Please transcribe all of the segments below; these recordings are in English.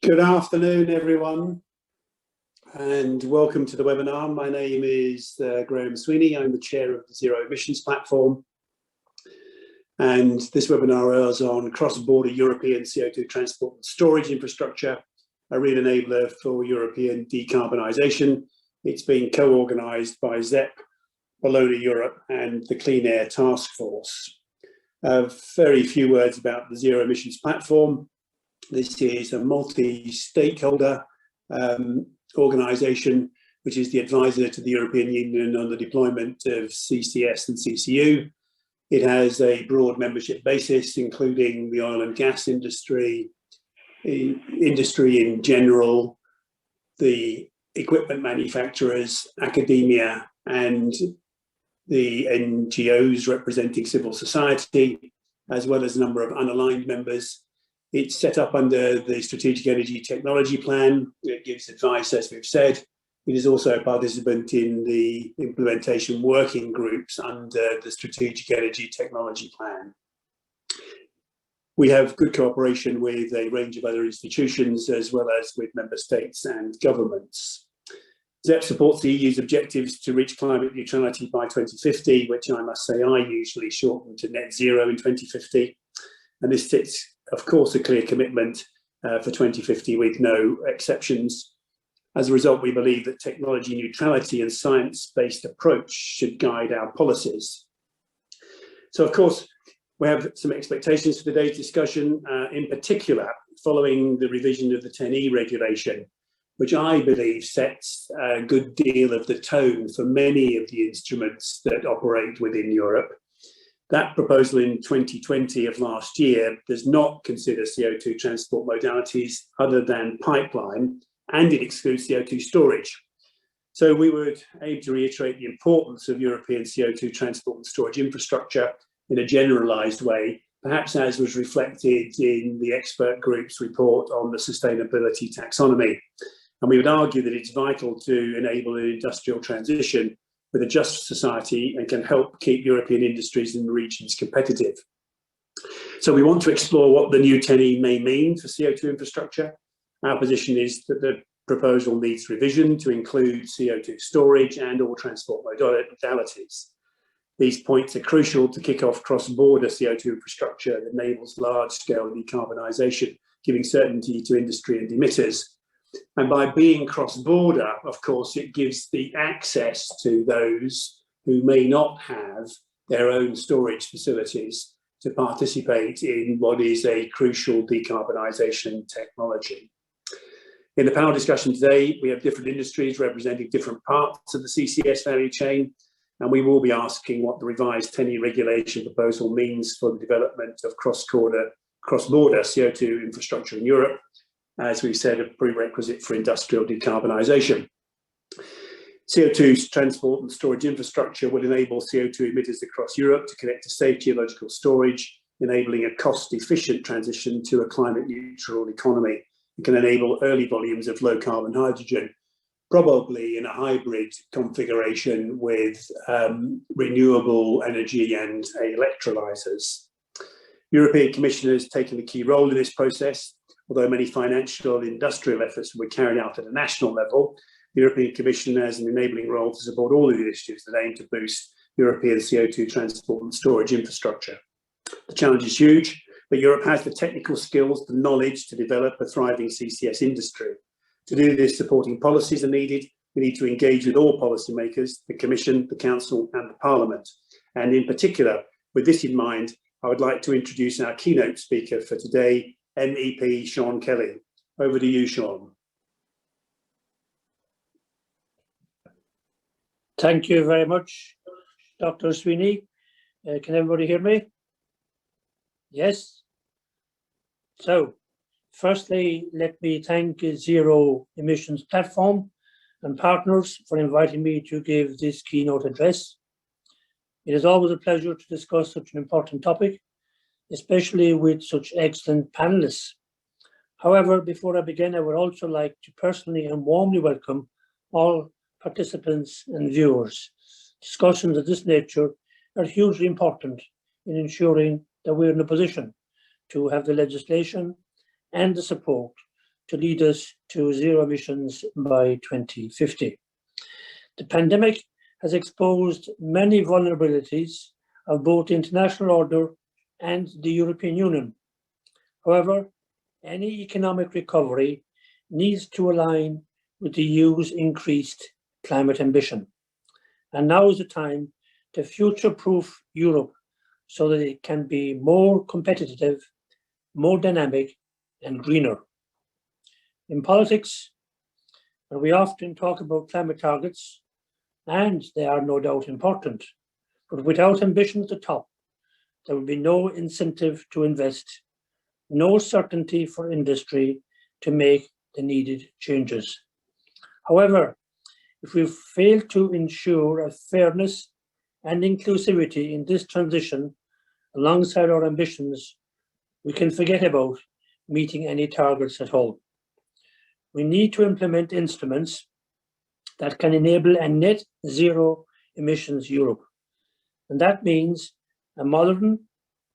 Good afternoon, everyone, and welcome to the webinar. My name is Graham Sweeney. I'm the chair of the Zero Emissions Platform, and this webinar is on cross-border European CO2 transport and storage infrastructure, a real enabler for European decarbonisation. It's been co-organised by ZEP, Bellona Europe, and the Clean Air Task Force. Very few words about the Zero Emissions Platform. This is a multi-stakeholder organisation, which is the advisor to the European Union on the deployment of CCS and CCU. It has a broad membership basis, including the oil and gas industry in general, the equipment manufacturers, academia, and the NGOs representing civil society, as well as a number of unaligned members. It's set up under the Strategic Energy Technology Plan. It gives advice, as we've said. It is also a participant in the implementation working groups under the Strategic Energy Technology Plan. We have good cooperation with a range of other institutions, as well as with member states and governments. ZEP supports the EU's objectives to reach climate neutrality by 2050, which I must say I usually shorten to net zero in 2050. And this sits, of course, a clear commitment for 2050 with no exceptions. As a result, we believe that technology neutrality and science-based approach should guide our policies. So, of course, we have some expectations for today's discussion, in particular, following the revision of the 10E regulation, which I believe sets a good deal of the tone for many of the instruments that operate within Europe. That proposal in 2020 of last year does not consider CO2 transport modalities other than pipeline, and it excludes CO2 storage. So we would aim to reiterate the importance of European CO2 transport and storage infrastructure in a generalised way, perhaps as was reflected in the expert group's report on the sustainability taxonomy. And we would argue that it's vital to enable an industrial transition with a just society and can help keep European industries and regions competitive. So we want to explore what the new 10E may mean for CO2 infrastructure. Our position is that the proposal needs revision to include CO2 storage and all transport modalities. These points are crucial to kick off cross-border CO2 infrastructure that enables large-scale decarbonisation, giving certainty to industry and emitters. And by being cross-border, of course, it gives the access to those who may not have their own storage facilities to participate in what is a crucial decarbonisation technology. In the panel discussion today, we have different industries representing different parts of the CCS value chain, and we will be asking what the revised 10E regulation proposal means for the development of cross-border CO2 infrastructure in Europe, as we said, a prerequisite for industrial decarbonisation. CO2 transport and storage infrastructure will enable CO2 emitters across Europe to connect to safe geological storage, enabling a cost-efficient transition to a climate-neutral economy. It can enable early volumes of low-carbon hydrogen, probably in a hybrid configuration with renewable energy and electrolyzers. European Commission has taken a key role in this process. Although many financial and industrial efforts will be carried out at a national level, the European Commission has an enabling role to support all of the initiatives that aim to boost European CO2 transport and storage infrastructure. The challenge is huge, but Europe has the technical skills, the knowledge to develop a thriving CCS industry. To do this, supporting policies are needed. We need to engage with all policymakers, the Commission, the Council and the Parliament. And in particular, with this in mind, I would like to introduce our keynote speaker for today, MEP Sean Kelly. Over to you, Sean. Thank you very much, Dr. Sweeney. Can everybody hear me? Yes? So, firstly, let me thank Zero Emissions Platform and partners for inviting me to give this keynote address. It is always a pleasure to discuss such an important topic, especially with such excellent panelists. However, before I begin, I would also like to personally and warmly welcome all participants and viewers. Discussions of this nature are hugely important in ensuring that we're in a position to have the legislation and the support to lead us to zero emissions by 2050. The pandemic has exposed many vulnerabilities of both the international order and the European Union. However, any economic recovery needs to align with the EU's increased climate ambition. And now is the time to future-proof Europe so that it can be more competitive, more dynamic, and greener. In politics, we often talk about climate targets, and they are no doubt important, but without ambition at the top, there will be no incentive to invest, no certainty for industry to make the needed changes. However, if we fail to ensure a fairness and inclusivity in this transition alongside our ambitions, we can forget about meeting any targets at all. We need to implement instruments that can enable a net zero emissions Europe. And that means a modern,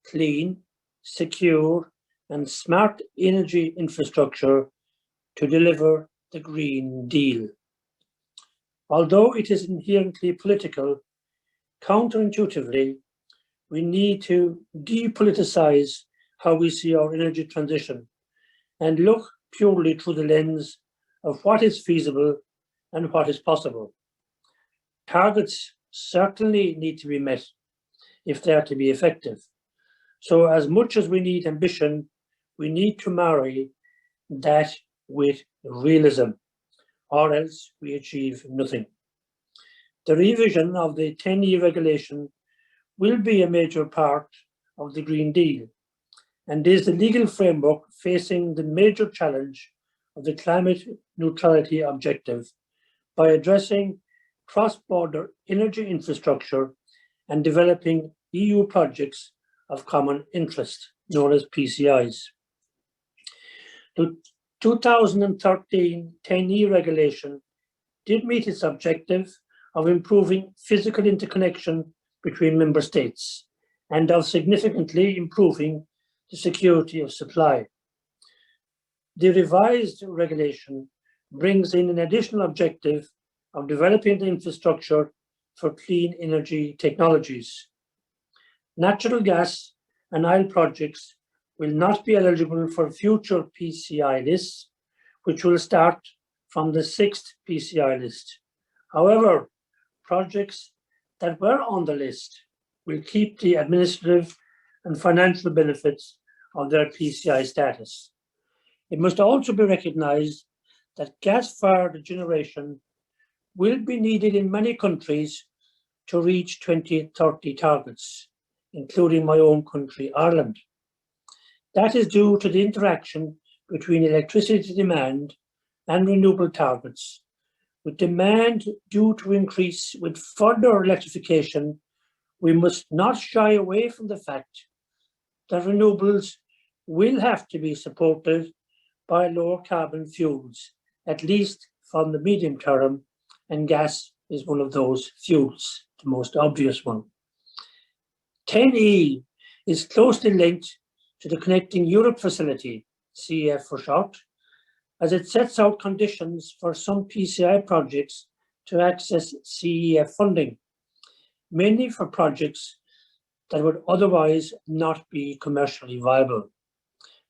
clean, secure, and smart energy infrastructure to deliver the Green Deal. Although it is inherently political, counterintuitively, we need to depoliticize how we see our energy transition and look purely through the lens of what is feasible and what is possible. Targets certainly need to be met if they are to be effective. So as much as we need ambition, we need to marry that with realism, or else we achieve nothing. The revision of the 10E regulation will be a major part of the Green Deal and is the legal framework facing the major challenge of the climate neutrality objective by addressing cross-border energy infrastructure and developing EU projects of common interest, known as PCIs. The 2013 10E regulation did meet its objective of improving physical interconnection between member states and of significantly improving the security of supply. The revised regulation brings in an additional objective of developing the infrastructure for clean energy technologies. Natural gas and oil projects will not be eligible for future PCI lists, which will start from the 6th PCI list. However, projects that were on the list will keep the administrative and financial benefits of their PCI status. It must also be recognized that gas-fired generation will be needed in many countries to reach 2030 targets, including my own country, Ireland. That is due to the interaction between electricity demand and renewable targets, with demand due to increase with further electrification. We must not shy away from the fact that renewables will have to be supported by lower carbon fuels, at least from the medium term, and gas is one of those fuels, the most obvious one. 10E is closely linked to the Connecting Europe Facility, CEF for short, as it sets out conditions for some PCI projects to access CEF funding, mainly for projects that would otherwise not be commercially viable.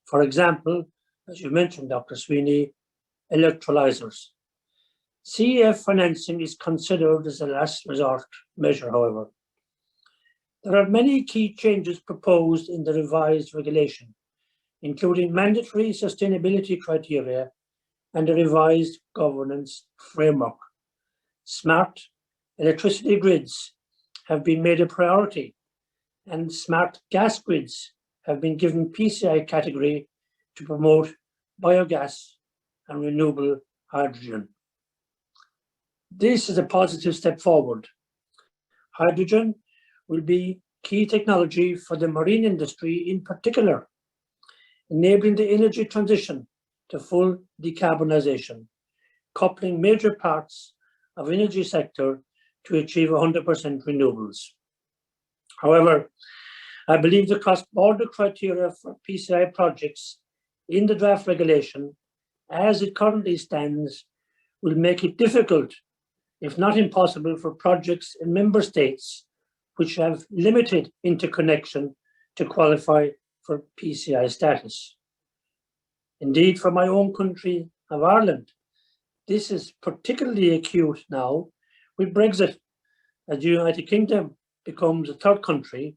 For example, as you mentioned, Dr. Sweeney, electrolyzers. CEF financing is considered as a last resort measure, however. There are many key changes proposed in the revised regulation, including mandatory sustainability criteria and a revised governance framework. Smart electricity grids have been made a priority, and smart gas grids have been given PCI category to promote biogas and renewable hydrogen. This is a positive step forward. Hydrogen will be key technology for the marine industry in particular, enabling the energy transition to full decarbonisation, coupling major parts of energy sector to achieve 100% renewables. However, I believe the cross-border criteria for PCI projects in the draft regulation as it currently stands, will make it difficult, if not impossible, for projects in member states which have limited interconnection to qualify for PCI status. Indeed, for my own country of Ireland, this is particularly acute now with Brexit, as the United Kingdom becomes a third country,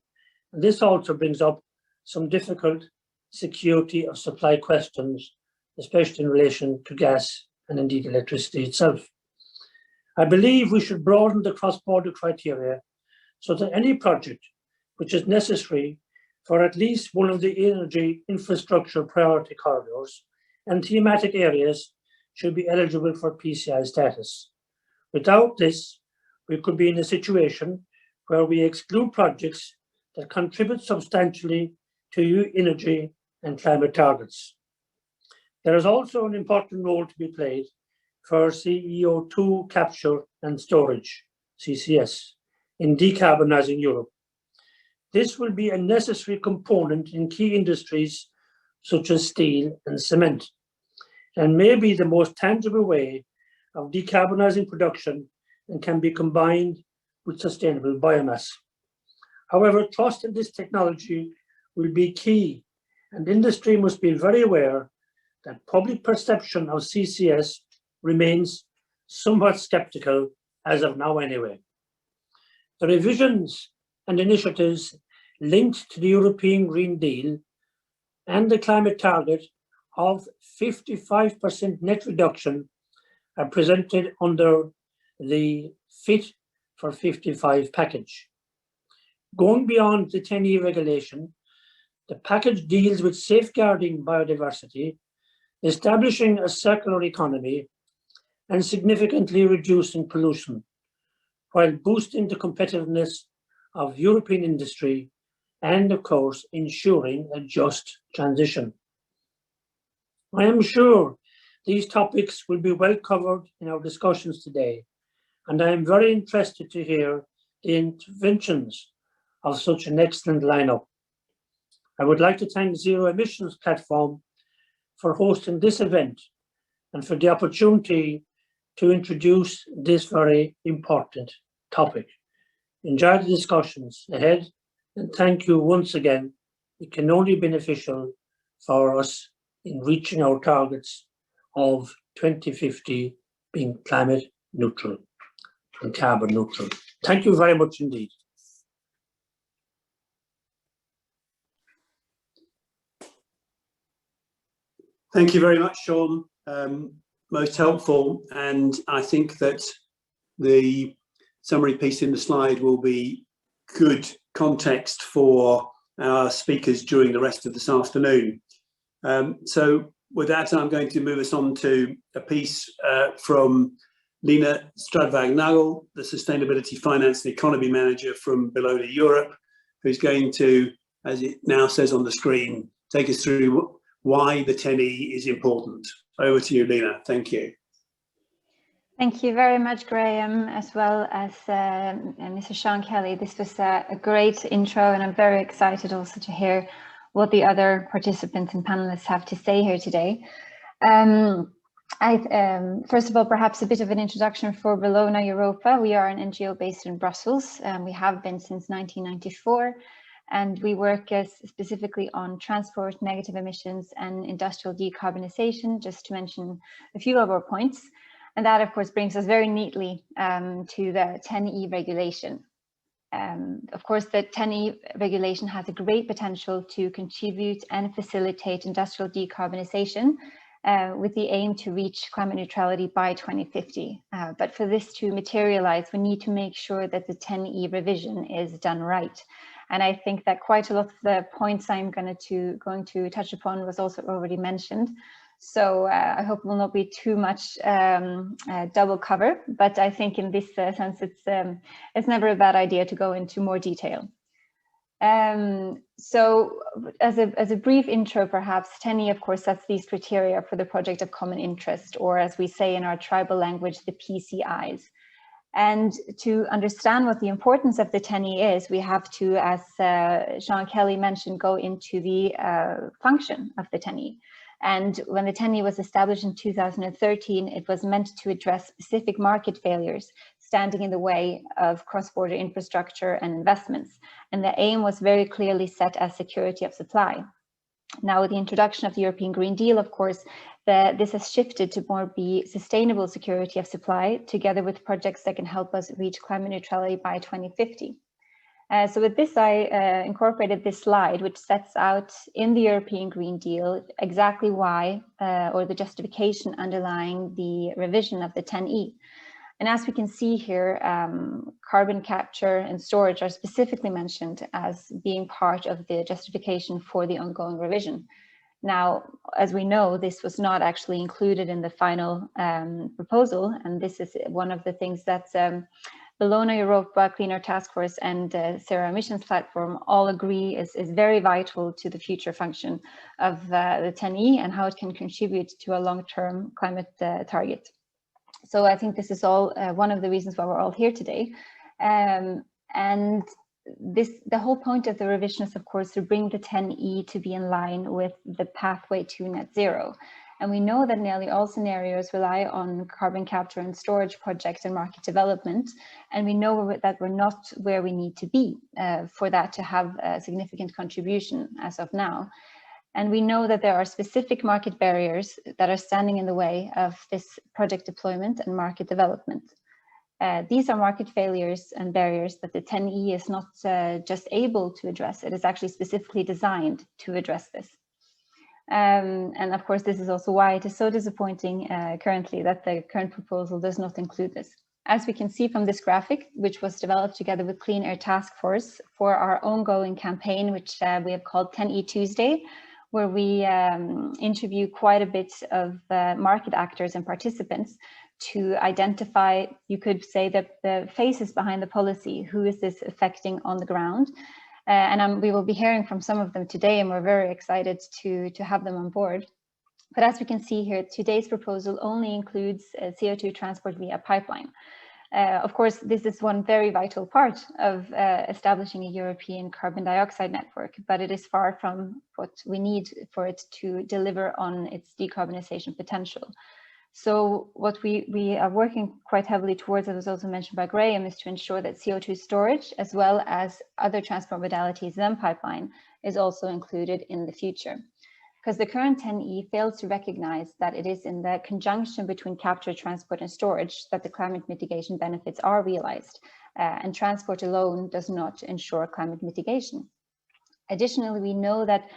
and this also brings up some difficult security of supply questions, especially in relation to gas and indeed electricity itself. I believe we should broaden the cross-border criteria so that any project which is necessary for at least one of the energy infrastructure priority corridors and thematic areas should be eligible for PCI status. Without this, we could be in a situation where we exclude projects that contribute substantially to energy and climate targets. There is also an important role to be played for CO2 capture and storage, CCS, in decarbonising Europe. This will be a necessary component in key industries such as steel and cement, and may be the most tangible way of decarbonising production and can be combined with sustainable biomass. However, trust in this technology will be key, and industry must be very aware that public perception of CCS remains somewhat sceptical as of now anyway. The revisions and initiatives linked to the European Green Deal and the climate target of 55% net reduction are presented under the Fit for 55 package. Going beyond the 10E regulation, the package deals with safeguarding biodiversity, establishing a circular economy, and significantly reducing pollution, while boosting the competitiveness of European industry and, of course, ensuring a just transition. I am sure these topics will be well covered in our discussions today, and I am very interested to hear the interventions of such an excellent lineup. I would like to thank Zero Emissions Platform for hosting this event and for the opportunity to introduce this very important topic. Enjoy the discussions ahead, and thank you once again. It can only be beneficial for us in reaching our targets of 2050 being climate neutral and carbon neutral. Thank you very much indeed. Thank you very much, Sean. Most helpful, and I think that the summary piece in the slide will be good context for our speakers during the rest of this afternoon. So with that, I'm going to move us on to a piece from Lena Stradvag-Nagel, the Sustainability Finance and Economy Manager from Bellona Europe, who's going to, as it now says on the screen, take us through why the 10E is important. Over to you, Lena. Thank you. Thank you very much, Graham, as well as Mr. Sean Kelly. This was a great intro, and I'm very excited also to hear what the other participants and panelists have to say here today. First of all, perhaps a bit of an introduction for Bellona Europa. We are an NGO based in Brussels, and we have been since 1994. And we work specifically on transport, negative emissions, and industrial decarbonisation, just to mention a few of our points. And that, of course, brings us very neatly to the 10E regulation. Of course, the 10E regulation has a great potential to contribute and facilitate industrial decarbonisation with the aim to reach climate neutrality by 2050. But for this to materialise, we need to make sure that the 10E revision is done right. And I think that quite a lot of the points I'm going to touch upon was also already mentioned. So I hope it will not be too much double cover, but I think in this sense, it's never a bad idea to go into more detail. So as a brief intro, perhaps, 10E, of course, sets these criteria for the project of common interest, or as we say in our tribal language, the PCIs. And to understand what the importance of the 10E is, we have to, as Sean Kelly mentioned, go into the function of the 10E. And when the 10E was established in 2013, it was meant to address specific market failures standing in the way of cross-border infrastructure and investments. And the aim was very clearly set as security of supply. Now, with the introduction of the European Green Deal, of course, this has shifted to more be sustainable security of supply, together with projects that can help us reach climate neutrality by 2050. So with this, I incorporated this slide, which sets out in the European Green Deal exactly why, or the justification underlying the revision of the 10E. And as we can see here, carbon capture and storage are specifically mentioned as being part of the justification for the ongoing revision. Now, as we know, this was not actually included in the final proposal, and this is one of the things that Bellona, Europa, Clean Air Task Force, and Zero Emissions Platform all agree is very vital to the future function of the 10E and how it can contribute to a long-term climate target. So I think this is all one of the reasons why we're all here today. And the whole point of the revision is, of course, to bring the 10E to be in line with the pathway to net zero. And we know that nearly all scenarios rely on carbon capture and storage projects and market development. And we know that we're not where we need to be for that to have a significant contribution as of now. And we know that there are specific market barriers that are standing in the way of this project deployment and market development. These are market failures and barriers that the 10E is not just able to address. It is actually specifically designed to address this. And of course, this is also why it is so disappointing currently that the current proposal does not include this. As we can see from this graphic, which was developed together with Clean Air Task Force for our ongoing campaign, which we have called 10E Tuesday, where we interview quite a bit of market actors and participants to identify, you could say, that the faces behind the policy, who is this affecting on the ground. And we will be hearing from some of them today, and we're very excited to have them on board. But as we can see here, today's proposal only includes CO2 transport via pipeline. Of course, this is one very vital part of establishing a European carbon dioxide network, but it is far from what we need for it to deliver on its decarbonisation potential. So what we are working quite heavily towards, as was also mentioned by Graham, is to ensure that CO2 storage, as well as other transport modalities than pipeline, is also included in the future. Because the current 10E fails to recognize that it is in the conjunction between capture, transport, and storage that the climate mitigation benefits are realized, and transport alone does not ensure climate mitigation. Additionally, we know that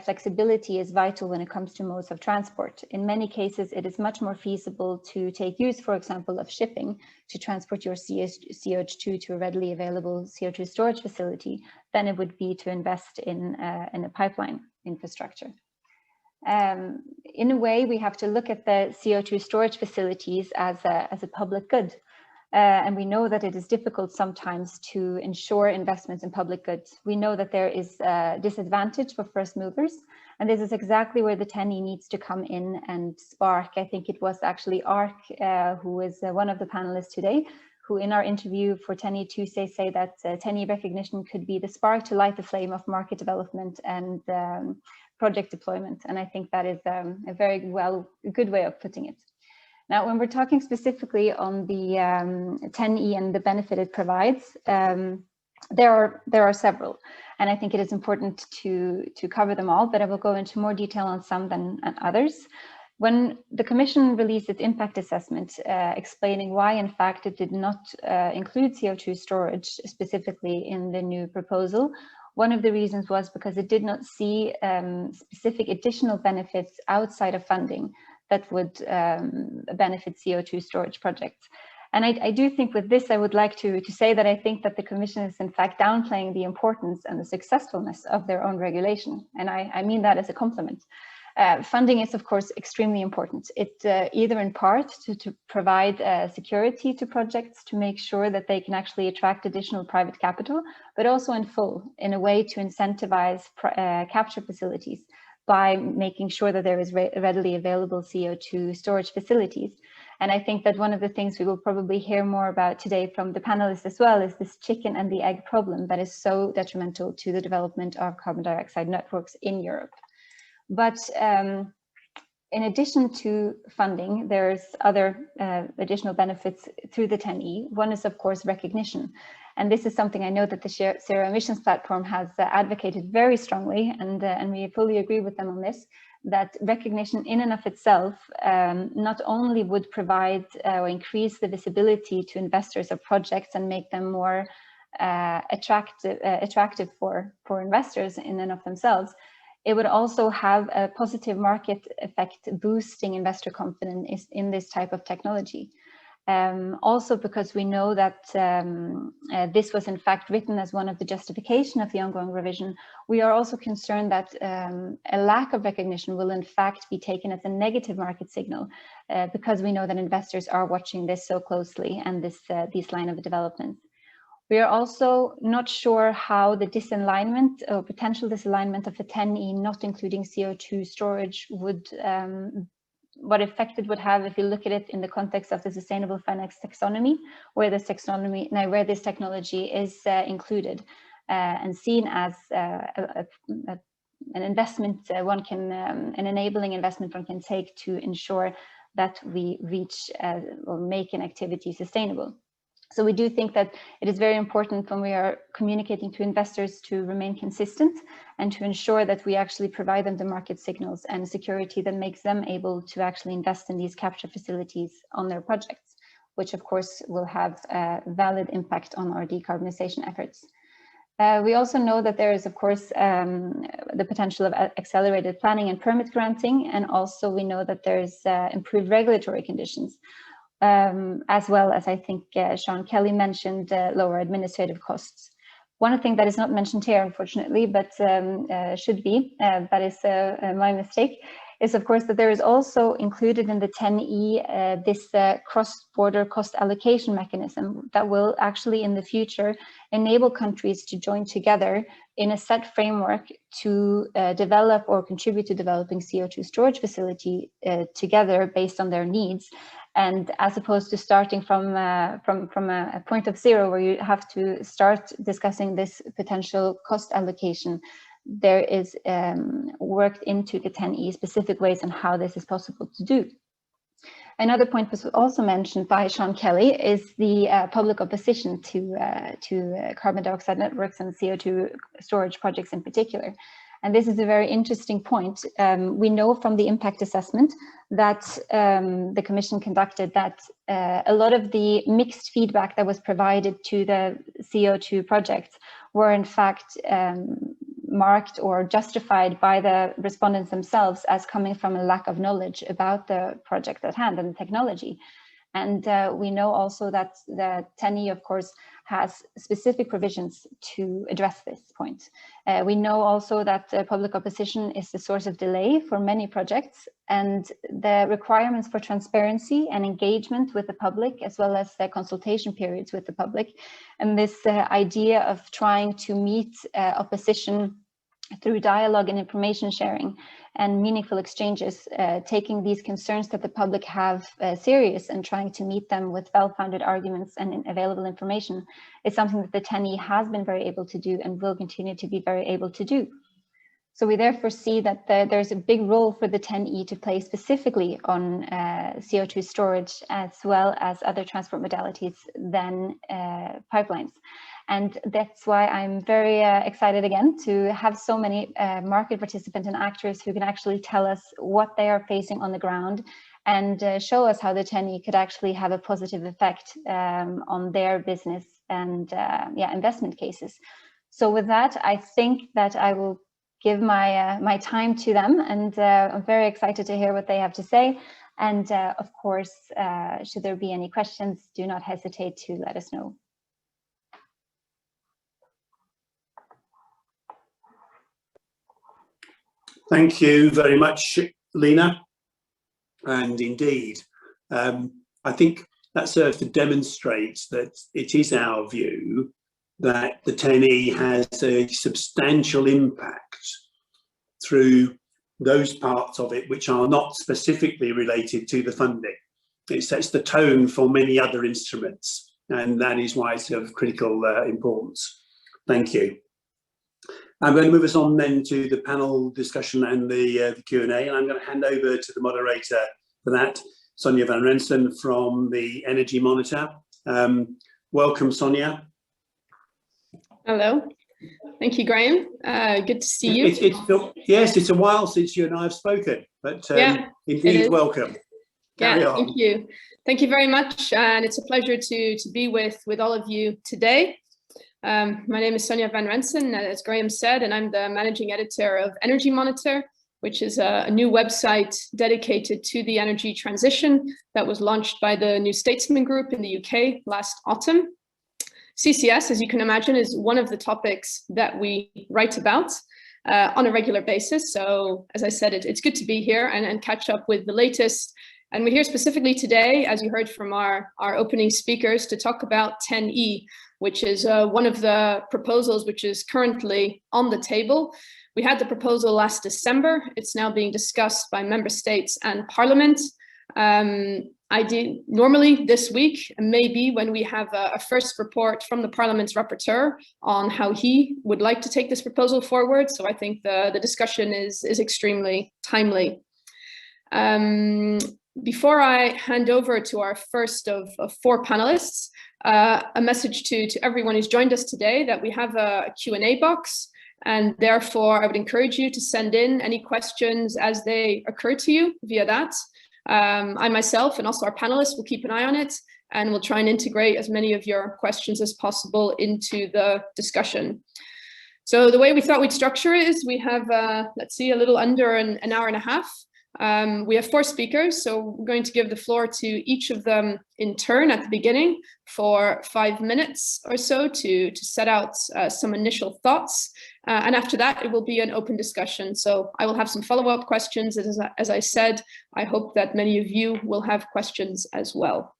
flexibility is vital when it comes to modes of transport. In many cases, it is much more feasible to take use, for example, of shipping to transport your CO2 to a readily available CO2 storage facility than it would be to invest in a pipeline infrastructure. In a way, we have to look at the CO2 storage facilities as a public good. And we know that it is difficult sometimes to ensure investments in public goods. We know that there is a disadvantage for first movers, and this is exactly where the 10E needs to come in and spark. I think it was actually ARC, who is one of the panelists today, who in our interview for 10E Tuesday say that 10E recognition could be the spark to light the flame of market development and project deployment. And I think that is a very good way of putting it. Now, when we're talking specifically on the 10E and the benefit it provides, there are several, and I think it is important to cover them all, but I will go into more detail on some than others. When the Commission released its impact assessment explaining why, in fact, it did not include CO2 storage specifically in the new proposal, one of the reasons was because it did not see specific additional benefits outside of funding that would benefit CO2 storage projects. And I do think with this, I would like to say that I think that the Commission is in fact downplaying the importance and the successfulness of their own regulation. And I mean that as a compliment. Funding is, of course, extremely important. It either in part to provide security to projects to make sure that they can actually attract additional private capital, but also in full, in a way to incentivize capture facilities by making sure that there is readily available CO2 storage facilities. And I think that one of the things we will probably hear more about today from the panelists as well is this chicken and the egg problem that is so detrimental to the development of carbon dioxide networks in Europe. But in addition to funding, there's other additional benefits through the 10E. One is, of course, recognition. And this is something I know that the Zero Emissions Platform has advocated very strongly, and we fully agree with them on this, that recognition in and of itself not only would provide or increase the visibility to investors of projects and make them more attractive for investors in and of themselves, it would also have a positive market effect, boosting investor confidence in this type of technology. Also because we know that this was in fact written as one of the justification of the ongoing revision, we are also concerned that a lack of recognition will in fact be taken as a negative market signal, because we know that investors are watching this so closely and these line of developments. We are also not sure how the disalignment or potential disalignment of the 10E not including CO2 storage would, what effect it would have if you look at it in the context of the sustainable finance taxonomy, where this technology is included and seen as an investment an enabling investment one can take to ensure that we reach or make an activity sustainable. So we do think that it is very important when we are communicating to investors to remain consistent and to ensure that we actually provide them the market signals and security that makes them able to actually invest in these capture facilities on their projects, which of course will have a valid impact on our decarbonisation efforts. We also know that there is, of course, the potential of accelerated planning and permit granting, and also we know that there is improved regulatory conditions. As well as I think Sean Kelly mentioned, lower administrative costs. One thing that is not mentioned here, unfortunately, but should be, that is my mistake, is of course that there is also included in the 10E this cross-border cost allocation mechanism that will actually in the future enable countries to join together in a set framework to develop or contribute to developing CO2 storage facility together based on their needs. And as opposed to starting from a point of zero where you have to start discussing this potential cost allocation, there is worked into the 10E specific ways on how this is possible to do. Another point was also mentioned by Sean Kelly is the public opposition to carbon dioxide networks and CO2 storage projects in particular. And this is a very interesting point. We know from the impact assessment that the Commission conducted that a lot of the mixed feedback that was provided to the CO2 projects were in fact marked or justified by the respondents themselves as coming from a lack of knowledge about the project at hand and the technology. And we know also that the 10E, of course, has specific provisions to address this point. We know also that public opposition is the source of delay for many projects, and the requirements for transparency and engagement with the public, as well as the consultation periods with the public, and this idea of trying to meet opposition through dialogue and information sharing and meaningful exchanges, taking these concerns that the public have serious and trying to meet them with well-founded arguments and available information is something that the 10E has been very able to do and will continue to be very able to do. So we therefore see that there's a big role for the 10E to play specifically on CO2 storage as well as other transport modalities than pipelines. And that's why I'm very excited again to have so many market participants and actors who can actually tell us what they are facing on the ground and show us how the 10E could actually have a positive effect on their business and investment cases. So with that, I think that I will give my time to them, and I'm very excited to hear what they have to say. And of course, should there be any questions, do not hesitate to let us know. Thank you very much, Lena. And indeed, I think that serves to demonstrate that it is our view that the 10E has a substantial impact through those parts of it which are not specifically related to the funding. It sets the tone for many other instruments, and that is why it's of critical importance. Thank you. I'm going to move us on then to the panel discussion and the Q&A, and I'm going to hand over to the moderator for that, Sonja van Rensen from the Energy Monitor. Welcome, Sonja. Hello. Thank you, Graham. Good to see you. Yes, it's a while since you and I have spoken, but yeah, indeed, welcome. Yeah, thank you. Thank you very much, and it's a pleasure to be with all of you today. My name is Sonja van Rensen, as Graham said, and I'm the managing editor of Energy Monitor, which is a new website dedicated to the energy transition that was launched by the New Statesman Group in the UK last autumn. CCS, as you can imagine, is one of the topics that we write about on a regular basis. So, as I said, it's good to be here and catch up with the latest. And we're here specifically today, as you heard from our opening speakers, to talk about 10E, which is one of the proposals which is currently on the table. We had the proposal last December. It's now being discussed by member states and parliament. Normally this week, maybe when we have a first report from the Parliament's rapporteur on how he would like to take this proposal forward. So I think the discussion is extremely timely. Before I hand over to our first of 4 panelists, a message to everyone who's joined us today that we have a Q&A box, and therefore I would encourage you to send in any questions as they occur to you via that. I myself and also our panelists will keep an eye on it, and we'll try and integrate as many of your questions as possible into the discussion. So the way we thought we'd structure it is we have, let's see, a little under an hour and a half. We have 4 speakers, so we're going to give the floor to each of them in turn at the beginning for 5 minutes or so to set out some initial thoughts. And after that, it will be an open discussion. So I will have some follow-up questions. As I said, I hope that many of you will have questions as well.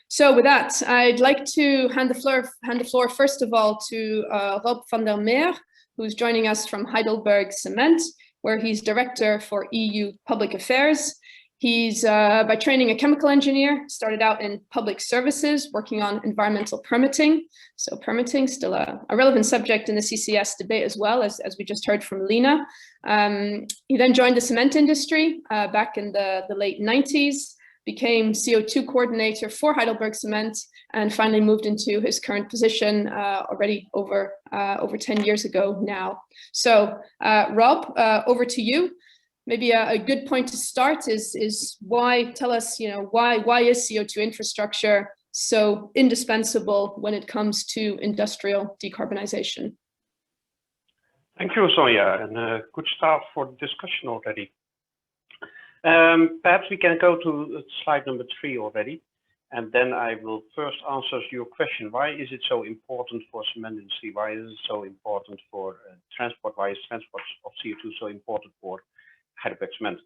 So with that, I'd like to hand the floor first of all to Rob van der Meer, who's joining us from Heidelberg Cement, where he's Director for EU Public Affairs. He's by training a chemical engineer, started out in public services, working on environmental permitting. So permitting still a relevant subject in the CCS debate as well, as we just heard from Lena. He then joined the cement industry back in the late 90s, became CO2 coordinator for Heidelberg Cement, and finally moved into his current position already over 10 years ago now. So Rob, over to you. Maybe a good point to start is why, tell us, why is CO2 infrastructure so indispensable when it comes to industrial decarbonization? Thank you, Sonja, and a good start for the discussion already. Perhaps we can go to slide number 3 already, and then I will first answer your question. Why is it so important for cement industry? Why is it so important for transport? Why is transport of CO2 so important for Heidelberg Cement?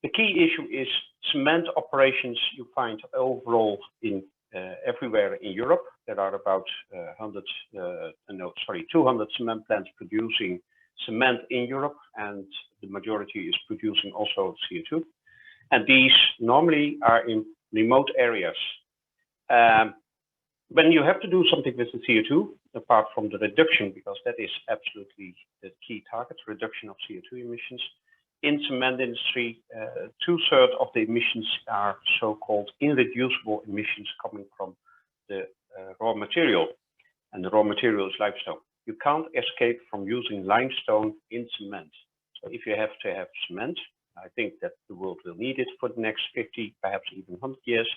The key issue is cement operations you find overall in everywhere in Europe. There are about 200 cement plants producing cement in Europe, and the majority is producing also CO2. And these normally are in remote areas. When you have to do something with the CO2, apart from the reduction, because that is absolutely the key target, reduction of CO2 emissions, in cement industry, 2/3 of the emissions are so-called irreducible emissions coming from the raw material. And the raw material is limestone. You can't escape from using limestone in cement. So if you have to have cement, I think that the world will need it for the next 50, perhaps even 100 years.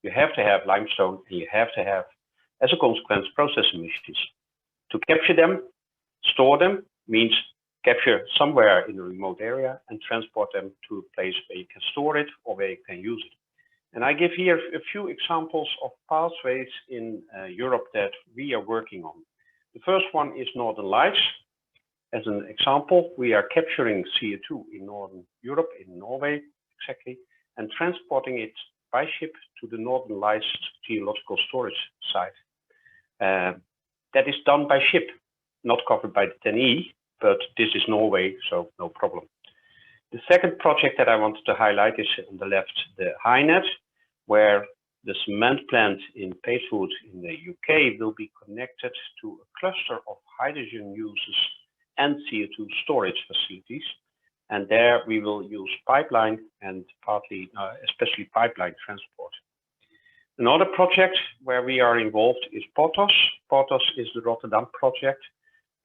You have to have limestone, and you have to have, as a consequence, process emissions. To capture them, store them, means capture somewhere in a remote area and transport them to a place where you can store it or where you can use it. And I give here a few examples of pathways in Europe that we are working on. The first one is Northern Lights. As an example, we are capturing CO2 in Northern Europe, in Norway exactly, and transporting it by ship to the Northern Lights geological storage site. That is done by ship, not covered by the 10E, but this is Norway, so no problem. The second project that I wanted to highlight is on the left, the HyNet, where the cement plant in Pacewood in the UK will be connected to a cluster of hydrogen users and CO2 storage facilities. And there we will use pipeline and partly, especially pipeline transport. Another project where we are involved is PORTOS. PORTOS is the Rotterdam project.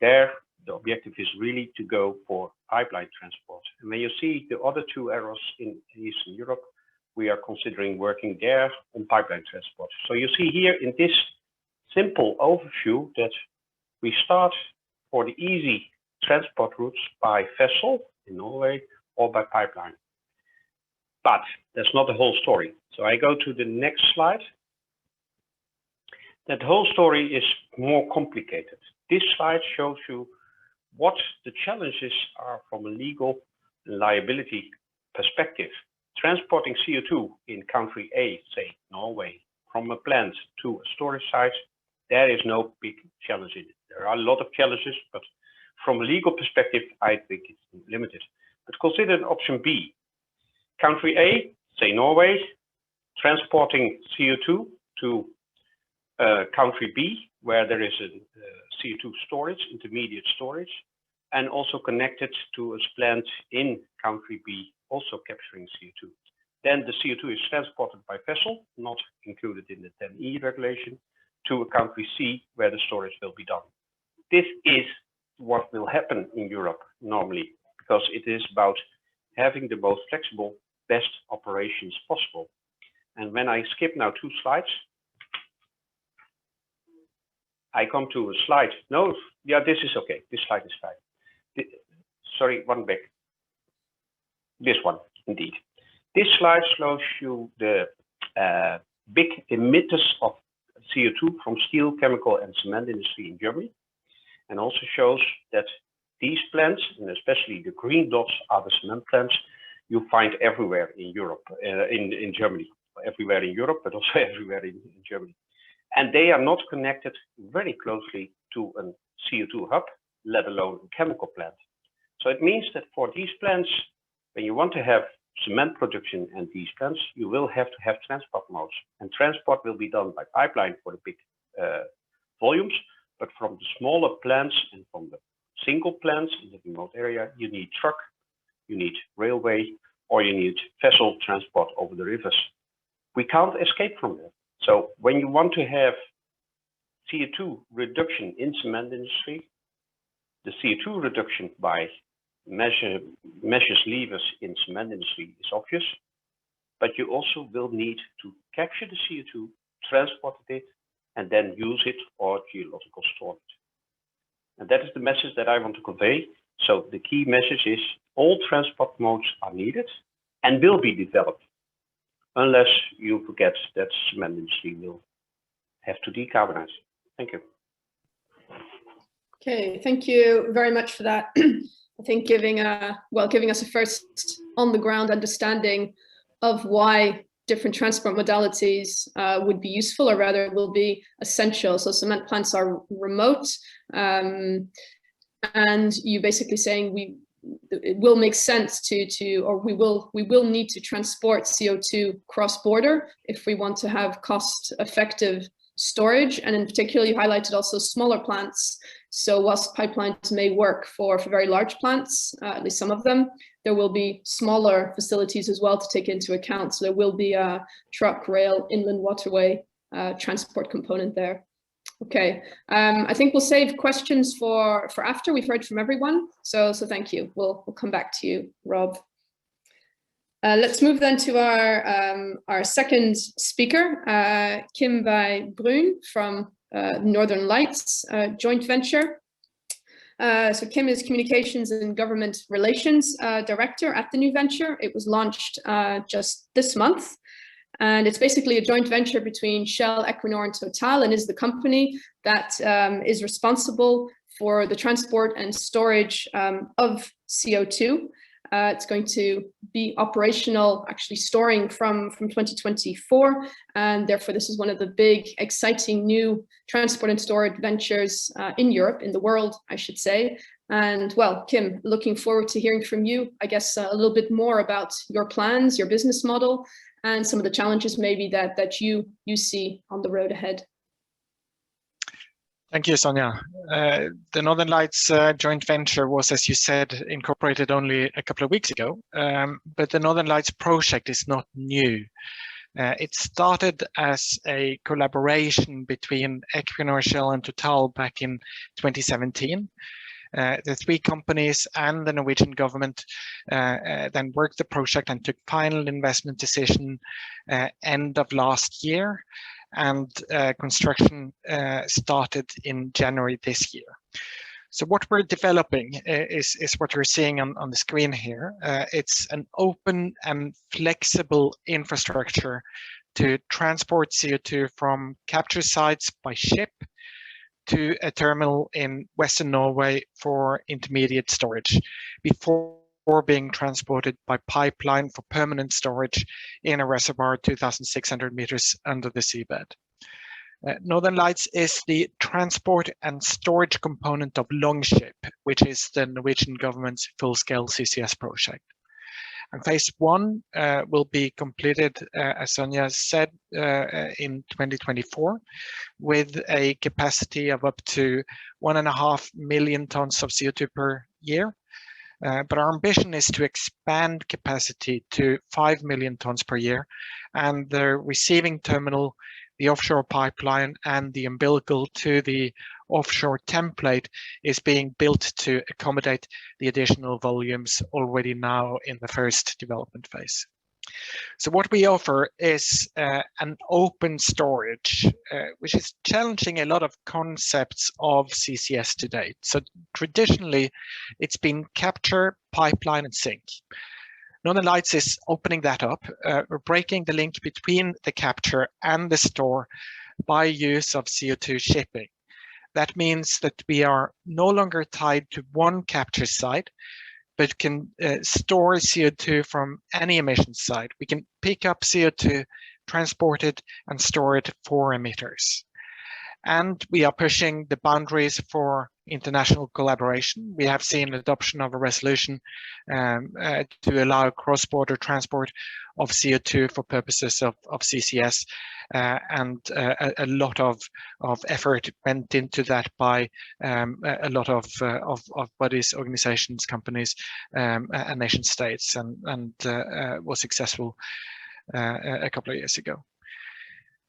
There, the objective is really to go for pipeline transport. And when you see the other two arrows in Eastern Europe, we are considering working there on pipeline transport. So you see here in this simple overview that we start for the easy transport routes by vessel in Norway or by pipeline. But that's not the whole story. So I go to the next slide. That whole story is more complicated. This slide shows you what the challenges are from a legal and liability perspective. Transporting CO2 in country A, say Norway, from a plant to a storage site, there is no big challenge in it. There are a lot of challenges, but from a legal perspective, I think it's limited. But consider option B. Country A, say Norway, transporting CO2 to country B, where there is a CO2 storage, intermediate storage, and also connected to a plant in country B, also capturing CO2. Then the CO2 is transported by vessel, not included in the 10E regulation, to a country C, where the storage will be done. This is what will happen in Europe normally, because it is about having the most flexible, best operations possible. And when I skip now 2 slides, I come to a slide. No, yeah, this is okay. This slide is fine. Sorry, one back. This one, indeed. This slide shows you the big emitters of CO2 from steel, chemical, and cement industry in Germany, and also shows that these plants, and especially the green dots, are the cement plants you find everywhere in Europe, in Germany, everywhere in Europe, but also everywhere in Germany. And they are not connected very closely to a CO2 hub, let alone a chemical plant. So it means that for these plants, when you want to have cement production and these plants, you will have to have transport modes. And transport will be done by pipeline for the big volumes, but from the smaller plants and from the single plants in the remote area, you need truck, you need railway, or you need vessel transport over the rivers. We can't escape from that. So when you want to have CO2 reduction in cement industry, the CO2 reduction by measures levers in cement industry is obvious, but you also will need to capture the CO2, transport it, and then use it or geological store it. And that is the message that I want to convey. So the key message is all transport modes are needed and will be developed, unless you forget that cement industry will have to decarbonize. Thank you. Okay, thank you very much for that. I think giving us a first on-the-ground understanding of why different transport modalities would be useful, or rather will be essential. So cement plants are remote, and you basically saying it will make sense or we will need to transport CO2 cross-border if we want to have cost-effective storage. And in particular, you highlighted also smaller plants. So whilst pipelines may work for very large plants, at least some of them, there will be smaller facilities as well to take into account. So there will be a truck, rail, inland waterway transport component there. Okay, I think we'll save questions for after we've heard from everyone. So thank you. We'll come back to you, Rob. Let's move then to our second speaker, Kim by Bruun from Northern Lights joint venture. So Kim is Communications and Government Relations Director at the new venture. It was launched just this month. And it's basically a joint venture between Shell, Equinor, and Total, and is the company that is responsible for the transport and storage of CO2. It's going to be operational, actually storing from 2024, and therefore this is one of the big, exciting new transport and storage ventures in Europe, in the world, I should say. And well, Kim, looking forward to hearing from you, I guess, a little bit more about your plans, your business model, and some of the challenges maybe that you see on the road ahead. Thank you, Sonia. The Northern Lights joint venture was, as you said, incorporated only a couple of weeks ago, but the Northern Lights project is not new. It started as a collaboration between Equinor, Shell and Total back in 2017. The three companies and the Norwegian government then worked the project and took final investment decision end of last year, and construction started in January this year. So what we're developing is what you're seeing on the screen here. It's an open and flexible infrastructure to transport CO2 from capture sites by ship to a terminal in Western Norway for intermediate storage before being transported by pipeline for permanent storage in a reservoir 2,600 meters under the seabed. Northern Lights is the transport and storage component of Longship, which is the Norwegian government's full-scale CCS project. And phase one will be completed, as Sonia said, in 2024, with a capacity of up to 1.5 million tons of CO2 per year. But our ambition is to expand capacity to 5 million tons per year, and the receiving terminal, the offshore pipeline and the umbilical to the offshore template is being built to accommodate the additional volumes already now in the first development phase. So what we offer is an open storage, which is challenging a lot of concepts of CCS to date. So traditionally, it's been capture, pipeline, and sink. Northern Lights is opening that up. We're breaking the link between the capture and the store by use of CO2 shipping. That means that we are no longer tied to one capture site, but can store CO2 from any emission site. We can pick up CO2, transport it, and store it for emitters. And we are pushing the boundaries for international collaboration. We have seen adoption of a resolution to allow cross-border transport of CO2 for purposes of CCS, and a lot of effort went into that by a lot of bodies, organizations, companies, and nation states, and was successful a couple of years ago.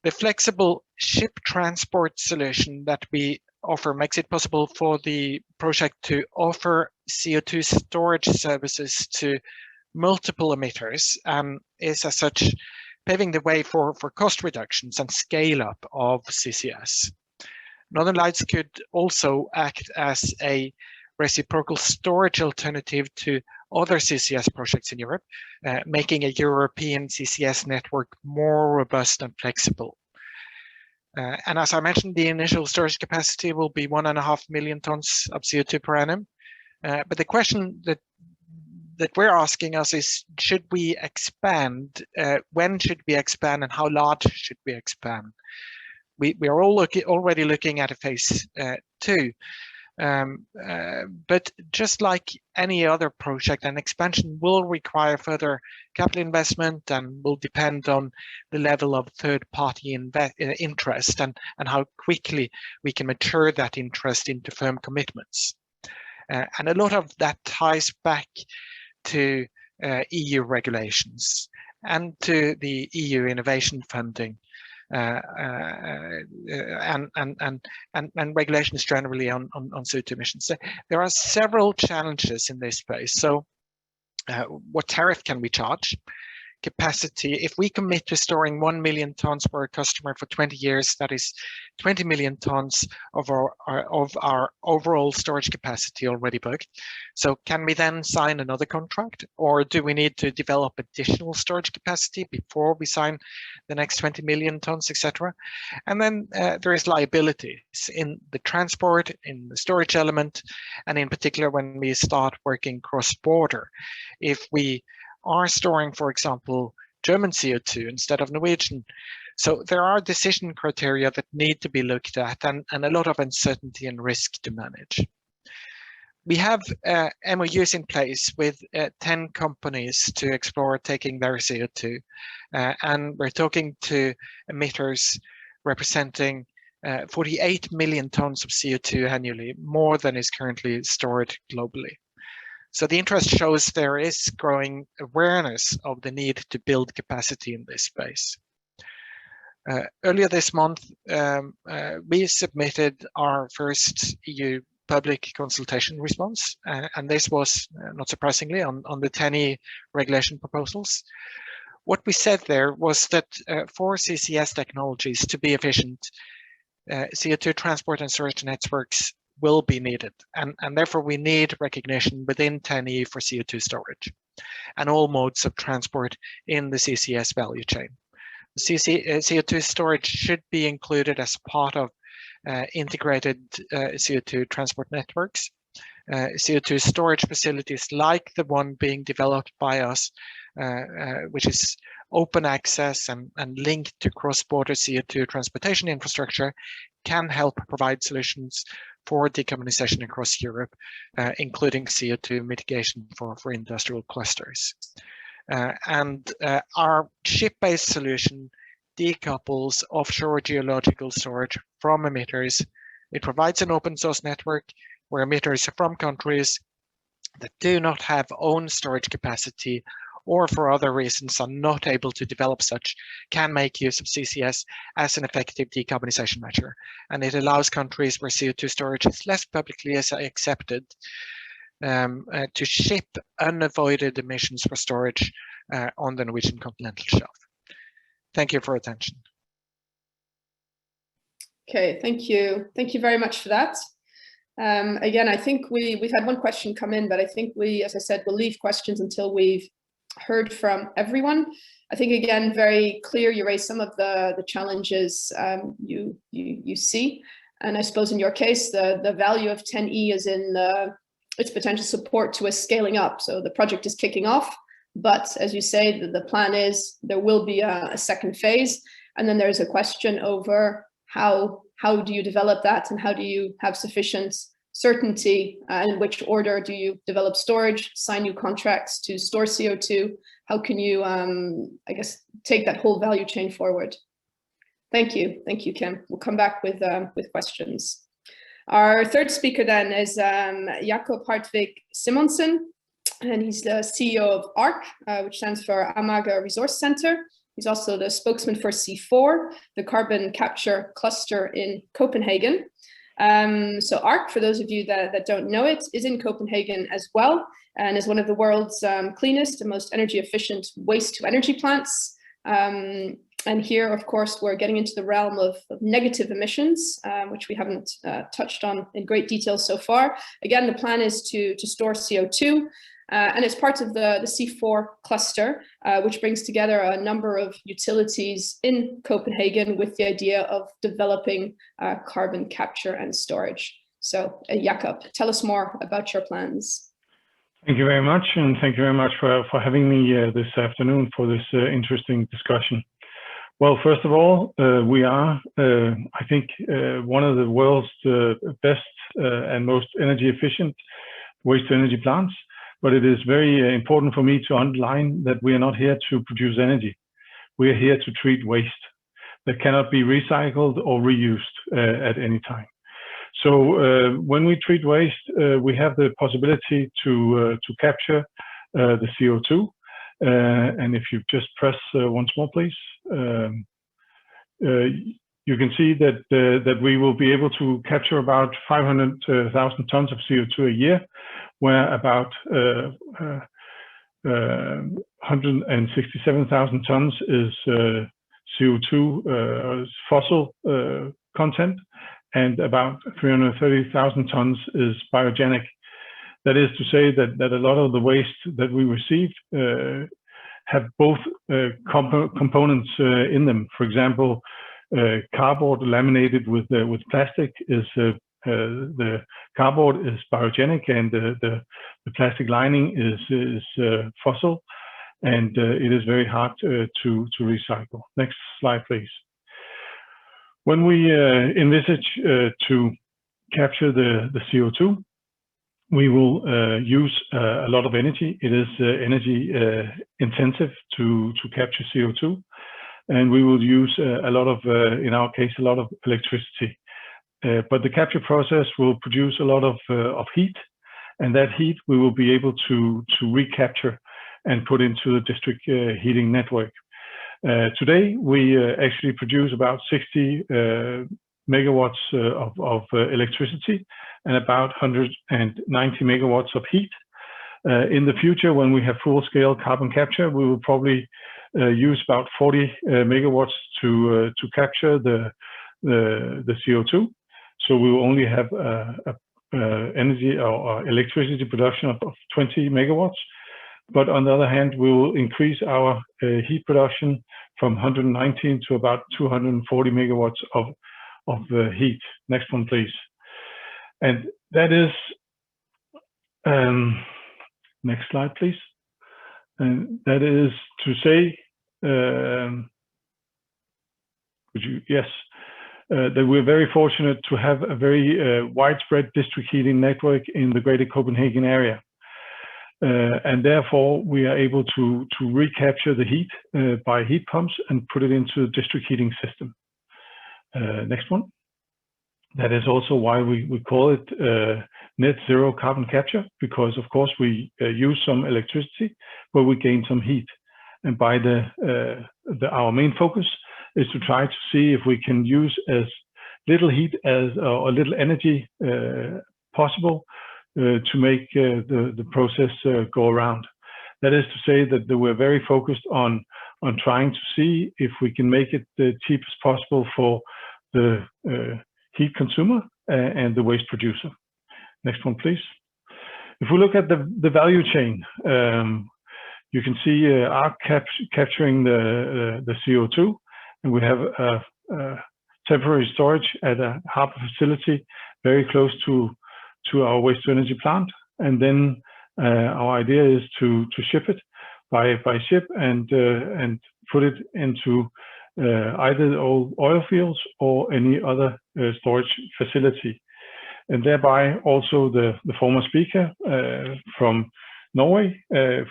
The flexible ship transport solution that we offer makes it possible for the project to offer CO2 storage services to multiple emitters, and is as such paving the way for cost reductions and scale up of CCS. Northern Lights could also act as a reciprocal storage alternative to other CCS projects in Europe, making a European CCS network more robust and flexible. And as I mentioned, the initial storage capacity will be 1.5 million tons of CO2 per annum. But the question that we're asking us is, should we expand? When should we expand, and how large should we expand? We are all already looking at a phase two. But just like any other project, an expansion will require further capital investment and will depend on the level of third-party interest and how quickly we can mature that interest into firm commitments. And a lot of that ties back to EU regulations and to the EU innovation funding. And regulations generally on CO2 emissions. So there are several challenges in this space. So what tariff can we charge? Capacity, if we commit to storing 1 million tons for a customer for 20 years, that is 20 million tons of our overall storage capacity already booked. So can we then sign another contract, or do we need to develop additional storage capacity before we sign the next 20 million tons, etc.? And then there is liabilities in the transport, in the storage element, and in particular when we start working cross-border. If we are storing, for example, German CO2 instead of Norwegian. So there are decision criteria that need to be looked at, and a lot of uncertainty and risk to manage. We have MOUs in place with 10 companies to explore taking their CO2, and we're talking to emitters representing 48 million tons of CO2 annually, more than is currently stored globally. So the interest shows there is growing awareness of the need to build capacity in this space. Earlier this month, we submitted our first EU public consultation response, and this was, not surprisingly, on the TENI regulation proposals. What we said there was that for CCS technologies to be efficient, CO2 transport and storage networks will be needed, and therefore we need recognition within TENI for CO2 storage and all modes of transport in the CCS value chain. CO2 storage should be included as part of integrated CO2 transport networks. CO2 storage facilities like the one being developed by us, which is open access and linked to cross-border CO2 transportation infrastructure, can help provide solutions for decarbonisation across Europe, including CO2 mitigation for industrial clusters. Our ship-based solution decouples offshore geological storage from emitters. It provides an open source network where emitters from countries that do not have own storage capacity or for other reasons are not able to develop such can make use of CCS as an effective decarbonisation measure. And it allows countries where CO2 storage is less publicly accepted to ship unavoided emissions for storage on the Norwegian continental shelf. Thank you for attention. Okay, thank you. Thank you very much for that. Again, I think we've had one question come in, but I think we, as I said, we'll leave questions until we've heard from everyone. I think, again, very clear, you raised some of the challenges you see. And I suppose in your case, the value of TENI is in its potential support to a scaling up. So the project is kicking off, but as you say, the plan is there will be a second phase. And then there's a question over how do you develop that, and how do you have sufficient certainty, and in which order do you develop storage, sign new contracts to store CO2? How can you, I guess, take that whole value chain forward? Thank you, Kim. We'll come back with questions. Our third speaker then is Jakob Hartvig Simonsen, and he's the CEO of ARC, which stands for Amager Resource Center. He's also the spokesman for C4, the carbon capture cluster in Copenhagen. So ARC, for those of you that don't know it, is in Copenhagen as well, and is one of the world's cleanest and most energy efficient waste to energy plants. And here, of course, we're getting into the realm of negative emissions, which we haven't touched on in great detail so far. Again, the plan is to store CO2, and it's part of the C4 cluster, which brings together a number of utilities in Copenhagen with the idea of developing carbon capture and storage. So, Jakob, tell us more about your plans. Thank you very much, and thank you very much for having me this afternoon for this interesting discussion. Well, first of all, we are, I think, one of the world's best and most energy efficient waste to energy plants. But it is very important for me to underline that we are not here to produce energy. We are here to treat waste that cannot be recycled or reused at any time. So when we treat waste, we have the possibility to capture the CO2. And if you just press once more, please, you can see that we will be able to capture about 500,000 tons of CO2 a year, where about 167,000 tons is CO2 fossil content, and about 330,000 tons is biogenic. That is to say that a lot of the waste that we receive have both components in them. For example, cardboard laminated with plastic is the cardboard is biogenic, and the plastic lining is fossil, and it is very hard to recycle. Next slide, please. When we envisage to capture the CO2, we will use a lot of energy. It is energy intensive to capture CO2. and we will use a lot of, in our case, a lot of electricity. But the capture process will produce a lot of heat, and that heat we will be able to recapture and put into the district heating network. Today, we actually produce about 60 megawatts of electricity and about 190 megawatts of heat. In the future, when we have full-scale carbon capture, we will probably use about 40 megawatts to capture the CO2. So we will only have energy or electricity production of 20 megawatts. But on the other hand, we will increase our heat production from 119 to about 240 megawatts of heat. Next one, please. And that is, next slide, please. And that is to say, that we're very fortunate to have a very widespread district heating network in the greater Copenhagen area. And therefore, we are able to recapture the heat by heat pumps and put it into the district heating system. Next one. That is also why we call it net zero carbon capture, because of course we use some electricity, but we gain some heat. And by our main focus is to try to see if we can use as little heat or little energy possible to make the process go around. That is to say that we're very focused on trying to see if we can make it the cheapest possible for the heat consumer and the waste producer. Next one, please. If we look at the value chain, you can see ARC capturing the CO2, and we have a temporary storage at a harbor facility very close to our waste to energy plant, and then our idea is to ship it by ship and put it into either the old oil fields or any other storage facility. And thereby also the former speaker from Norway,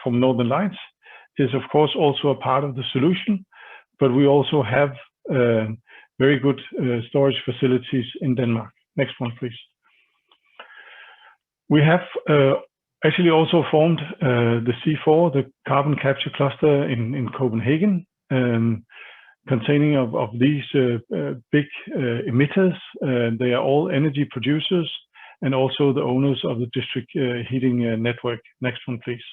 from Northern Lights, is of course also a part of the solution, but we also have very good storage facilities in Denmark. Next one, please. We have actually also formed the C4, the carbon capture cluster in Copenhagen, containing of these big emitters. They are all energy producers and also the owners of the district heating network. Next one, please.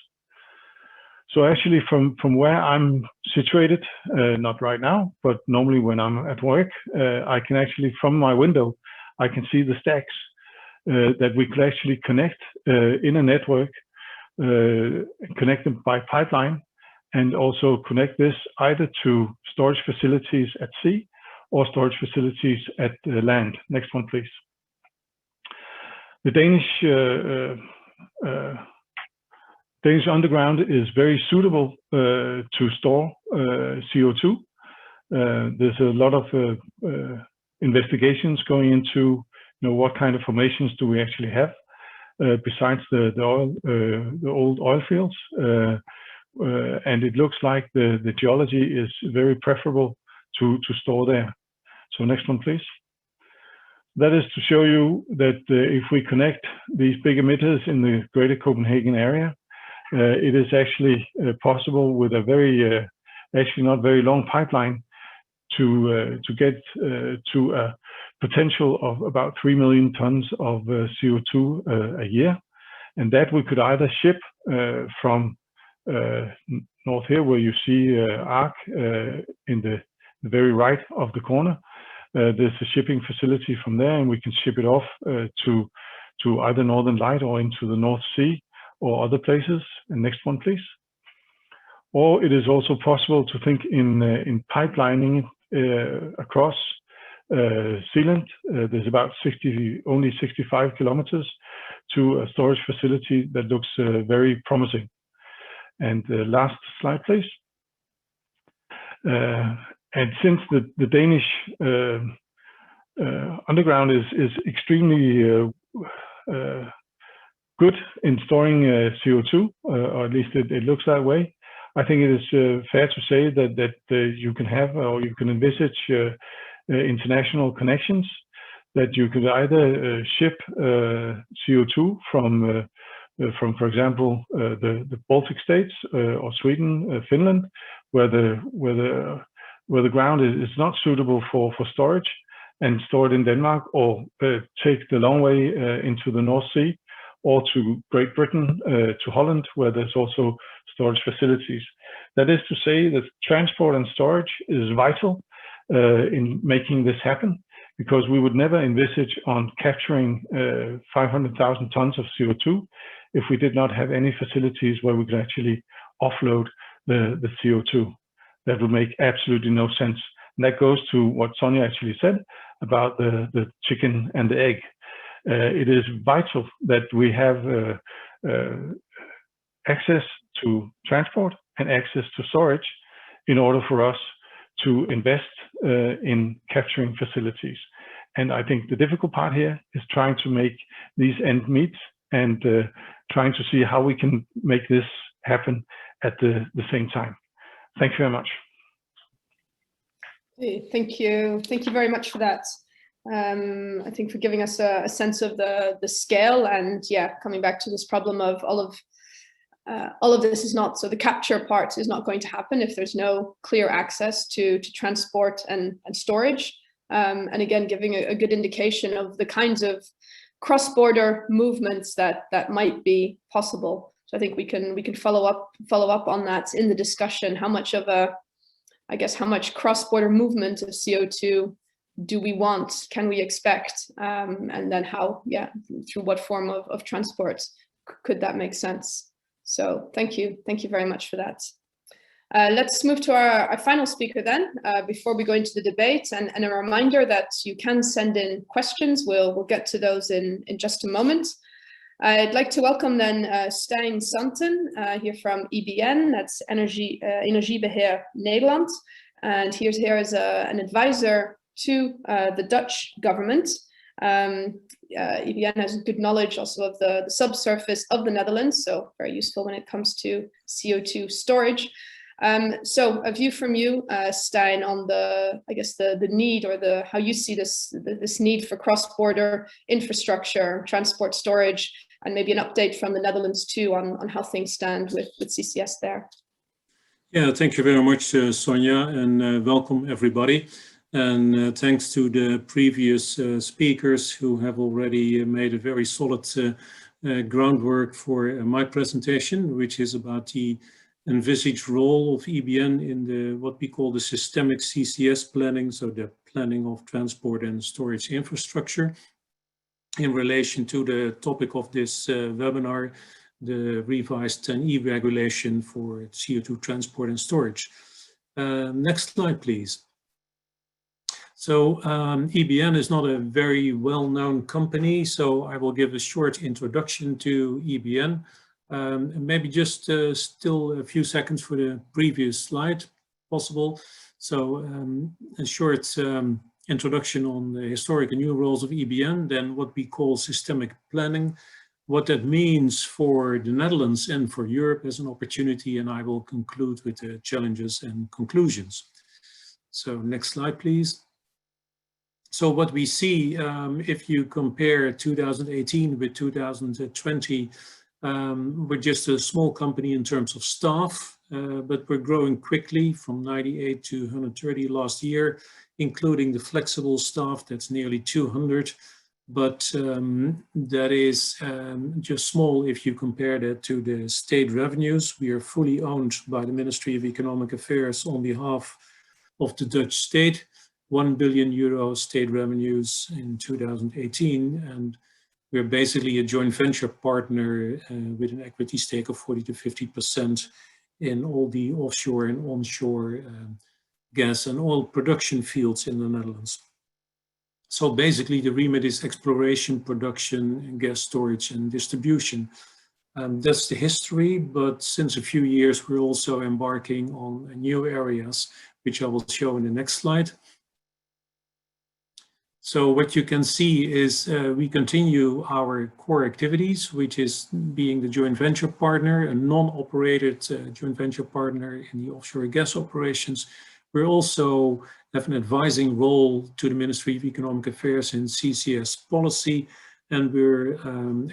So actually from where I'm situated, not right now, but normally when I'm at work, I can actually, from my window, I can see the stacks that we could actually connect in a network, connect them by pipeline, and also connect this either to storage facilities at sea or storage facilities at land. Next one, please. The Danish underground is very suitable to store CO2. There's a lot of investigations going into what kind of formations do we actually have besides the old oil fields. And it looks like the geology is very preferable to store there. So next one, please. That is to show you that if we connect these big emitters in the greater Copenhagen area, it is actually possible with a very, actually not very long pipeline to get to a potential of about 3 million tons of CO2 a year. And that we could either ship from north here, where you see ARC in the very right of the corner. There's a shipping facility from there, and we can ship it off to either Northern Light or into the North Sea or other places. And next one, please. Or it is also possible to think in pipelining across Zealand. There's about only 65 kilometers to a storage facility that looks very promising. And last slide, please. And since the Danish underground is extremely good in storing CO2, or at least it looks that way, I think it is fair to say that you can have, or you can envisage international connections, that you could either ship CO2 from, for example, the Baltic states or Sweden, Finland, where the ground is not suitable for storage, and store it in Denmark, or take the long way into the North Sea, or to Great Britain, to Holland, where there's also storage facilities. That is to say that transport and storage is vital in making this happen, because we would never envisage on capturing 500,000 tons of CO2 if we did not have any facilities where we could actually offload the CO2. That would make absolutely no sense. And that goes to what Sonia actually said about the chicken and the egg. It is vital that we have access to transport and access to storage in order for us to invest in capturing facilities. And I think the difficult part here is trying to make these ends meet, and trying to see how we can make this happen at the same time. Thank you very much. Thank you very much for that. I think for giving us a sense of the scale, and yeah, coming back to this problem of all of this is not, so the capture part is not going to happen if there's no clear access to transport and storage. And again, giving a good indication of the kinds of cross-border movements that might be possible. So I think we can follow up on that in the discussion. How much of how much cross-border movement of CO2 do we want? Can we expect? And then how? Yeah, through what form of transport could that make sense? So thank you very much for that. Let's move to our final speaker then, before we go into the debate, and a reminder that you can send in questions. We'll get to those in just a moment. I'd like to welcome then Stijn Santen here from EBN, that's Energiebeheer Nederland, and he's here as an advisor to the Dutch government. EBN has good knowledge also of the subsurface of the Netherlands, so very useful when it comes to CO2 storage. So a view from you, Stijn, on the need, or how you see this need for cross-border infrastructure, transport, storage, and maybe an update from the Netherlands too on how things stand with CCS there. Yeah, thank you very much, Sonia, and welcome everybody. And thanks to the previous speakers who have already made a very solid groundwork for my presentation, which is about the envisaged role of EBN in what we call the systemic CCS planning, so the planning of transport and storage infrastructure, in relation to the topic of this webinar, the revised 10E regulation for CO2 transport and storage. Next slide, please. So EBN is not a very well-known company, so I will give a short introduction to EBN. Maybe just still a few seconds for the previous slide, possible. So a short introduction on the historic and new roles of EBN, then what we call systemic planning, what that means for the Netherlands and for Europe as an opportunity, and I will conclude with the challenges and conclusions. So next slide, please. So what we see, if you compare 2018 with 2020, we're just a small company in terms of staff, but we're growing quickly from 98 to 130 last year, including the flexible staff, that's nearly 200. But that is just small if you compare that to the state revenues. We are fully owned by the Ministry of Economic Affairs on behalf of the Dutch state, 1 billion euro state revenues in 2018. And we're basically a joint venture partner with an equity stake of 40 to 50% in all the offshore and onshore gas and oil production fields in the Netherlands. So basically the remit is exploration, production, gas storage and distribution. That's the history, but since a few years we're also embarking on new areas, which I will show in the next slide. So what you can see is we continue our core activities, which is being the joint venture partner, a non-operated joint venture partner in the offshore gas operations. We also have an advising role to the Ministry of Economic Affairs in CCS policy, and we're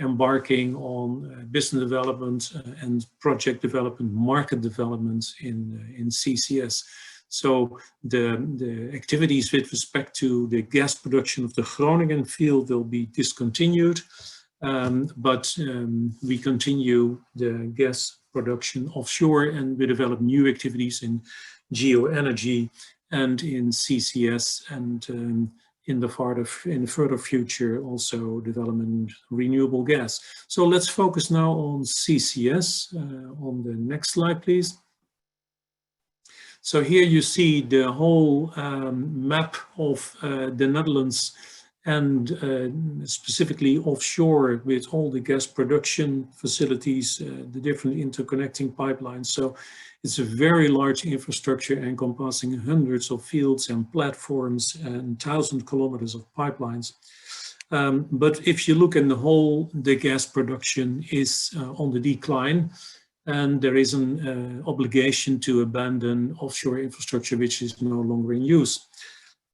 embarking on business development and project development, market development in CCS. So the activities with respect to the gas production of the Groningen field will be discontinued, but we continue the gas production offshore, and we develop new activities in geoenergy and in CCS, and in the further future also development renewable gas. So let's focus now on CCS. On the next slide, please. So here you see the whole map of the Netherlands, and specifically offshore with all the gas production facilities, the different interconnecting pipelines. So it's a very large infrastructure encompassing hundreds of fields and platforms and 1,000 kilometers of pipelines. But if you look in the whole, the gas production is on the decline. And there is an obligation to abandon offshore infrastructure which is no longer in use.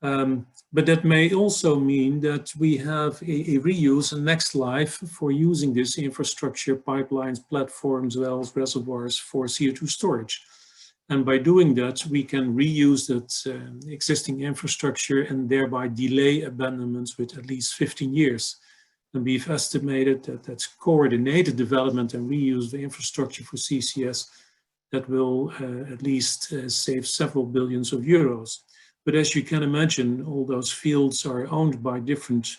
But that may also mean that we have a reuse and next life for using this infrastructure, pipelines, platforms, wells, reservoirs for CO2 storage. And by doing that, we can reuse that existing infrastructure and thereby delay abandonments with at least 15 years. And we've estimated that that's coordinated development and reuse of the infrastructure for CCS that will at least save several billions of euros. But as you can imagine, all those fields are owned by different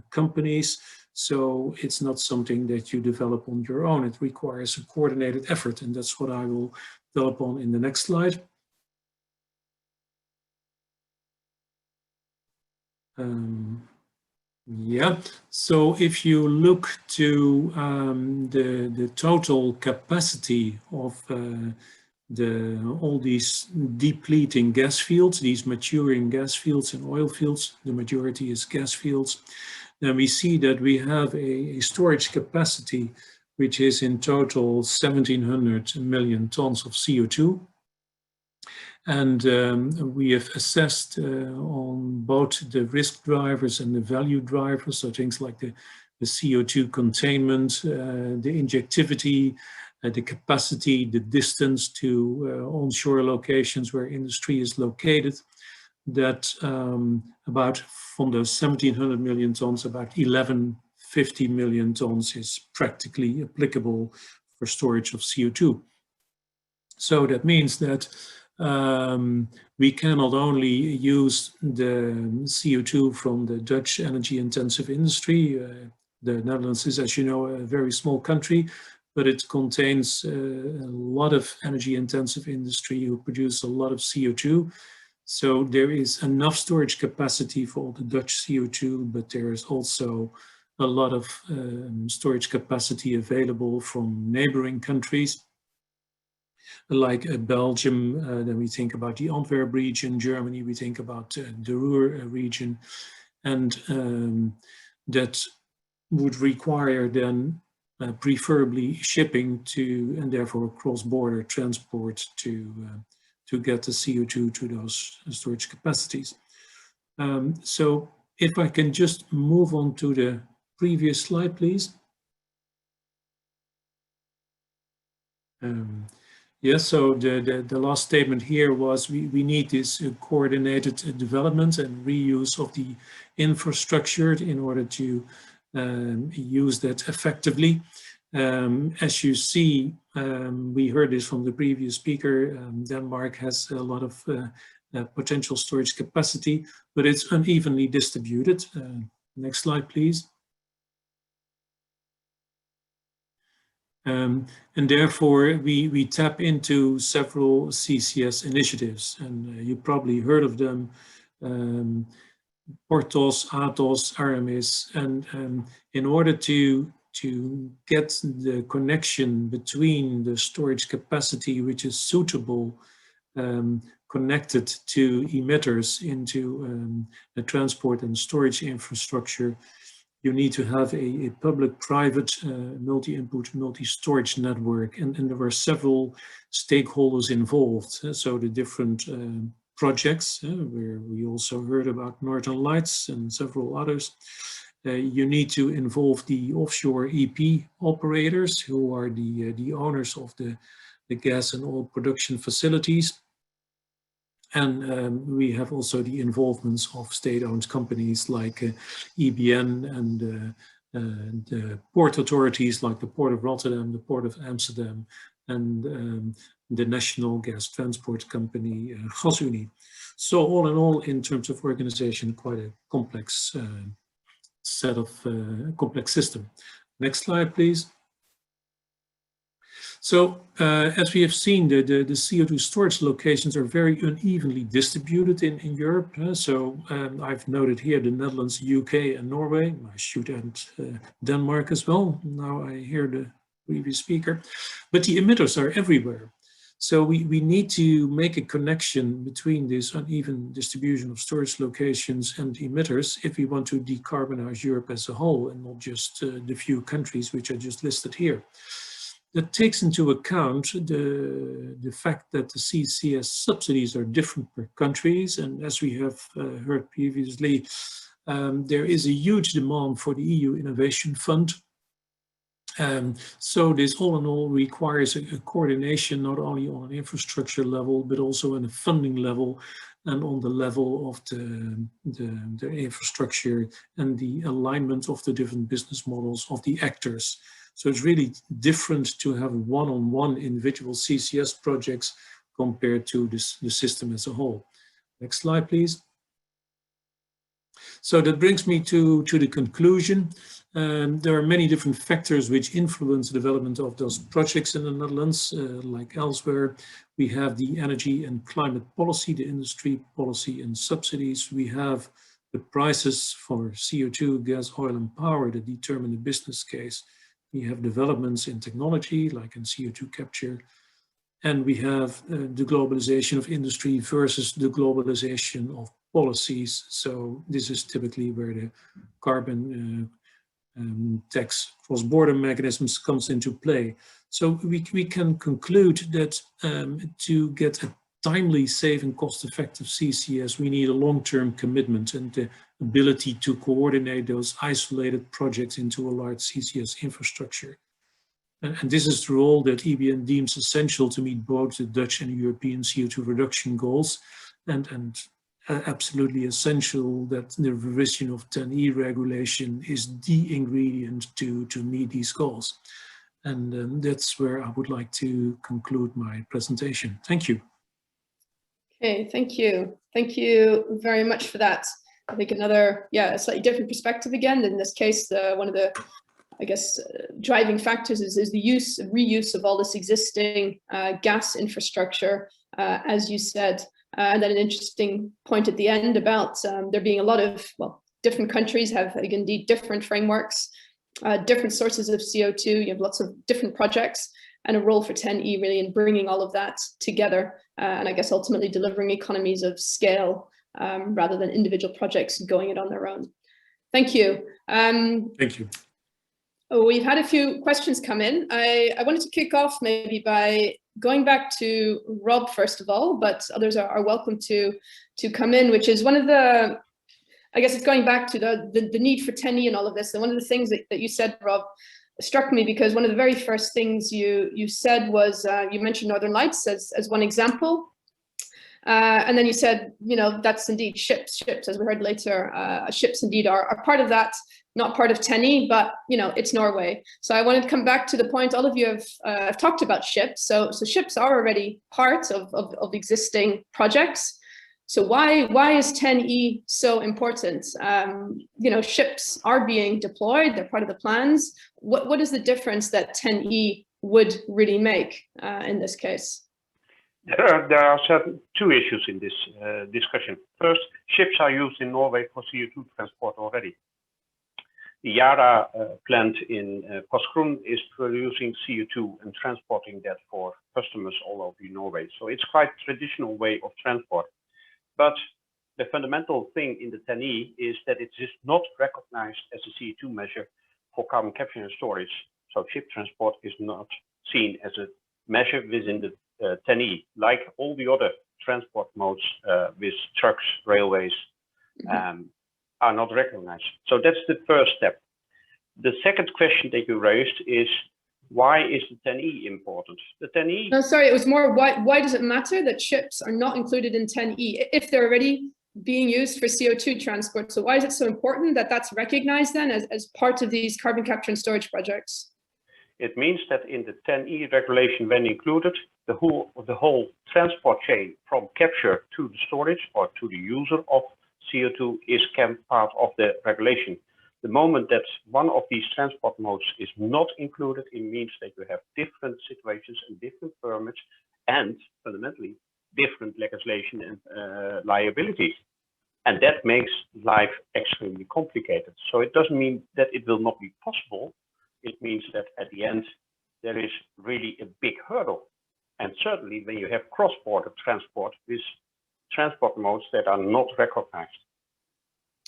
companies. So it's not something that you develop on your own. It requires a coordinated effort. And that's what I will develop on in the next slide. Yeah, so if you look to the total capacity of all these depleting gas fields, these maturing gas fields and oil fields, the majority is gas fields, then we see that we have a storage capacity which is in total 1,700 million tons of CO2. And we have assessed on both the risk drivers and the value drivers, so things like the CO2 containment, the injectivity, the capacity, the distance to onshore locations where industry is located, that about from those 1,700 million tons, about 1,150 million tons is practically applicable for storage of CO2. So that means that we can not only use the CO2 from the Dutch energy intensive industry. The Netherlands is, as you know, a very small country, but it contains a lot of energy intensive industry who produce a lot of CO2. So there is enough storage capacity for all the Dutch CO2, but there is also a lot of storage capacity available from neighboring countries, like Belgium. Then we think about the Antwerp region, Germany, we think about the Ruhr region, and that would require then preferably shipping to, and therefore cross-border transport to get the CO2 to those storage capacities. So if I can just move on to the previous slide, please. Yes, so the last statement here was we need this coordinated development and reuse of the infrastructure in order to use that effectively. As you see, we heard this from the previous speaker, Denmark has a lot of potential storage capacity, but it's unevenly distributed. Next slide, please. And therefore, we tap into several CCS initiatives, and you probably heard of them, Porthos, Athos, Aramis, and in order to get the connection between the storage capacity which is suitable connected to emitters into the transport and storage infrastructure, you need to have a public-private multi-input, multi-storage network, and there were several stakeholders involved. So the different projects, where we also heard about Northern Lights and several others. You need to involve the offshore EP operators, who are the owners of the gas and oil production facilities. And we have also the involvements of state-owned companies like EBN and the port authorities like the Port of Rotterdam, the Port of Amsterdam, and the National Gas Transport Company, GasUnie. So all in all, in terms of organization, quite a complex set of complex system. Next slide, please. So as we have seen, the CO2 storage locations are very unevenly distributed in Europe. So I've noted here the Netherlands, UK, and Norway. I should add Denmark as well. Now I hear the previous speaker. But the emitters are everywhere. So we need to make a connection between this uneven distribution of storage locations and emitters if we want to decarbonize Europe as a whole, and not just the few countries which are just listed here. That takes into account the fact that the CCS subsidies are different per countries, and as we have heard previously, there is a huge demand for the EU Innovation Fund. So this all in all requires a coordination not only on an infrastructure level, but also on a funding level and on the level of the infrastructure and the alignment of the different business models of the actors. So it's really different to have one-on-one individual CCS projects compared to the system as a whole. Next slide, please. So that brings me to the conclusion. There are many different factors which influence the development of those projects in the Netherlands, like elsewhere. We have the energy and climate policy, the industry policy and subsidies. We have the prices for CO2, gas, oil, and power that determine the business case. We have developments in technology, like in CO2 capture. And we have the globalization of industry versus the globalization of policies. So this is typically where the carbon tax cross-border mechanisms comes into play. So we can conclude that to get a timely, safe and cost-effective CCS, we need a long-term commitment and the ability to coordinate those isolated projects into a large CCS infrastructure. And this is the role that EBN deems essential to meet both the Dutch and European CO2 reduction goals, and absolutely essential that the revision of 10E regulation is the ingredient to meet these goals. And that's where I would like to conclude my presentation. Thank you. Okay, thank you. Thank you very much for that. I think another, a slightly different perspective again. In this case, one of the, I guess, driving factors is the reuse of all this existing gas infrastructure, as you said. And then an interesting point at the end about there being a lot of, different countries have indeed different frameworks, different sources of CO2. You have lots of different projects, and a role for 10E really in bringing all of that together, and I guess ultimately delivering economies of scale rather than individual projects going it on their own. Thank you. Thank you. We've had a few questions come in. I wanted to kick off maybe by going back to Rob first of all, but others are welcome to come in, which is one of the, I guess it's going back to the need for 10E and all of this. And one of the things that you said, Rob, struck me because one of the very first things you said was, you mentioned Northern Lights as one example. And then you said, that's indeed ships, as we heard later, ships indeed are part of that, not part of 10E, but, it's Norway. So I wanted to come back to the point, all of you have talked about ships. So ships are already part of existing projects. So why is 10E so important? Ships are being deployed, they're part of the plans. What is the difference that 10E would really make in this case? There are two issues in this discussion. First, ships are used in Norway for CO2 transport already. The Yara plant in Porsgrunn is producing CO2 and transporting that for customers all over Norway. So it's quite a traditional way of transport. But the fundamental thing in the 10E is that it is not recognized as a CO2 measure for carbon capture and storage. So ship transport is not seen as a measure within the 10E, like all the other transport modes with trucks, railways, are not recognized. So that's the first step. The second question that you raised is, why is the 10E important? The 10E... No, sorry, it was more, why does it matter that ships are not included in 10E if they're already being used for CO2 transport? So why is it so important that that's recognized then as part of these carbon capture and storage projects? It means that in the 10E regulation, when included, the whole transport chain from capture to the storage or to the user of CO2 is part of the regulation. The moment that one of these transport modes is not included, it means that you have different situations and different permits and fundamentally different legislation and liabilities. And that makes life extremely complicated. So it doesn't mean that it will not be possible. It means that at the end, there is really a big hurdle. And certainly when you have cross-border transport with transport modes that are not recognized.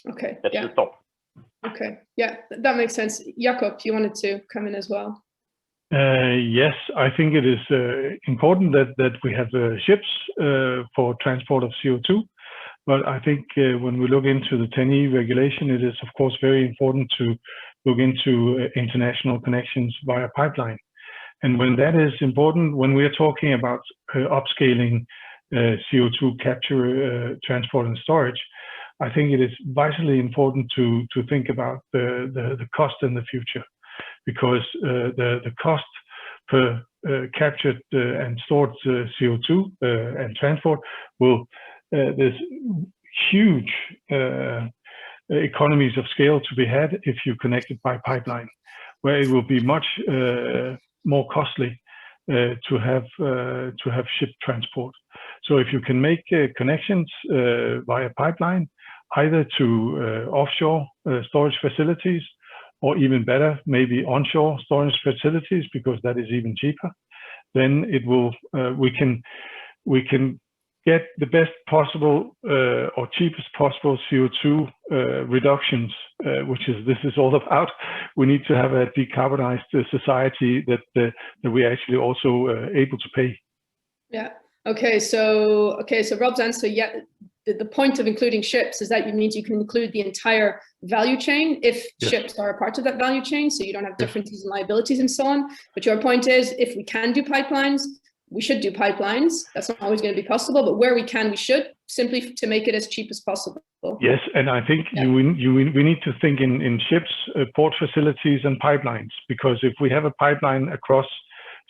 Okay. That's the top. Okay. Yeah, that makes sense. Jakob, you wanted to come in as well. Yes, I think it is important that we have ships for transport of CO2. But I think when we look into the 10E regulation, it is of course very important to look into international connections via pipeline. And when that is important, when we are talking about upscaling CO2 capture, transport and storage, I think it is vitally important to think about the cost in the future, because the cost per captured and stored CO2 and transport will, there's huge economies of scale to be had if you connect it by pipeline, where it will be much more costly to have ship transport. So if you can make connections via pipeline, either to offshore storage facilities, or even better, maybe onshore storage facilities, because that is even cheaper, then it will we can get the best possible or cheapest possible CO2 reductions, which is this is all about. We need to have a decarbonized society that we actually also able to pay. Yeah. Okay. So Rob's answer, yeah. The point of including ships is that it means you can include the entire value chain if ships are a part of that value chain, so you don't have differences in liabilities and so on. But your point is, if we can do pipelines, we should do pipelines. That's not always going to be possible, but where we can, we should, simply to make it as cheap as possible. Yes, and I think we need to think in ships, port facilities and pipelines, because if we have a pipeline across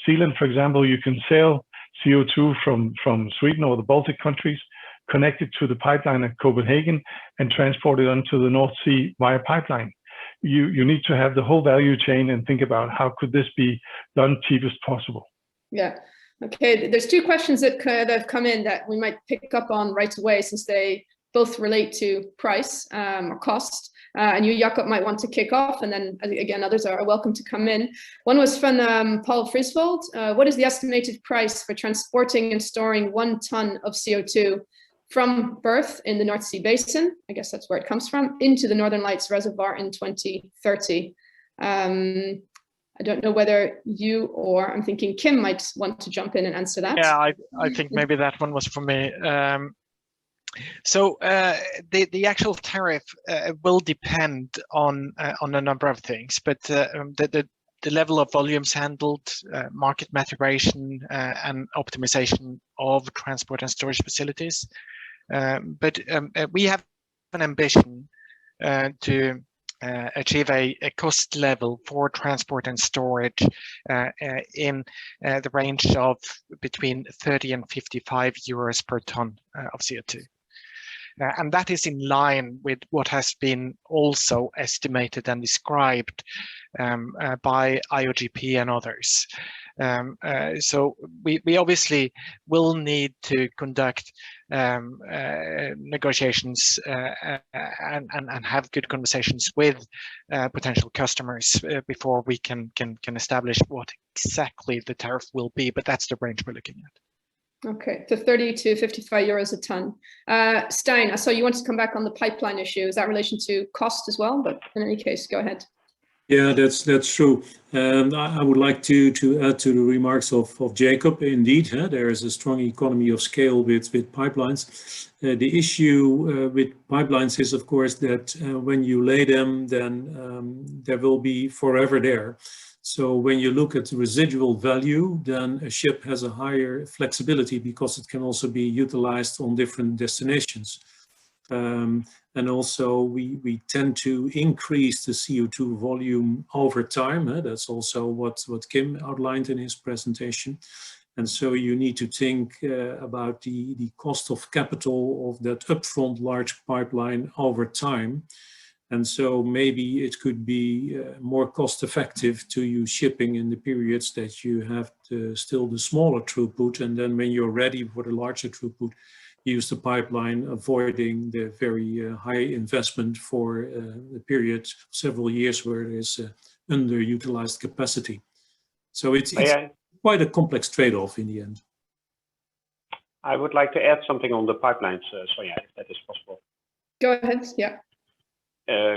Zealand, for example, you can sail CO2 from Sweden or the Baltic countries, connected to the pipeline at Copenhagen and transported onto the North Sea via pipeline. You need to have the whole value chain and think about how could this be done cheapest possible. Yeah. Okay. There's two questions that have come in that we might pick up on right away, since they both relate to price or cost. And you, Jakob, might want to kick off, and then again, others are welcome to come in. One was from Paul Frisvold. What is the estimated price for transporting and storing 1 ton of CO2 from berth in the North Sea Basin, I guess that's where it comes from, into the Northern Lights Reservoir in 2030? I don't know whether you or I'm thinking Kim might want to jump in and answer that. Yeah, I think maybe that one was for me. So the actual tariff will depend on a number of things, but the level of volumes handled, market maturation, and optimization of transport and storage facilities. But we have an ambition to achieve a cost level for transport and storage in the range of between 30 and 55 euros per ton of CO2. And that is in line with what has been also estimated and described by IOGP and others. So we obviously will need to conduct negotiations and have good conversations with potential customers before we can establish what exactly the tariff will be. But that's the range we're looking at. Okay, so 30 to 55 euros a ton. Stein, I saw you wanted to come back on the pipeline issue. Is that in relation to cost as well? But in any case, go ahead. Yeah, that's true. I would like to add to the remarks of Jacob. Indeed, there is a strong economy of scale with pipelines. The issue with pipelines is, of course, that when you lay them, then there will be forever there. So when you look at the residual value, then a ship has a higher flexibility because it can also be utilized on different destinations. And also we tend to increase the CO2 volume over time. That's also what Kim outlined in his presentation. And so you need to think about the cost of capital of that upfront large pipeline over time. And so maybe it could be more cost effective to use shipping in the periods that you have still the smaller throughput. And then when you're ready for the larger throughput, use the pipeline, avoiding the very high investment for a period, several years where there's underutilized capacity. So it's quite a complex trade-off in the end. I would like to add something on the pipelines, Sonja, if that is possible. Go ahead, yeah.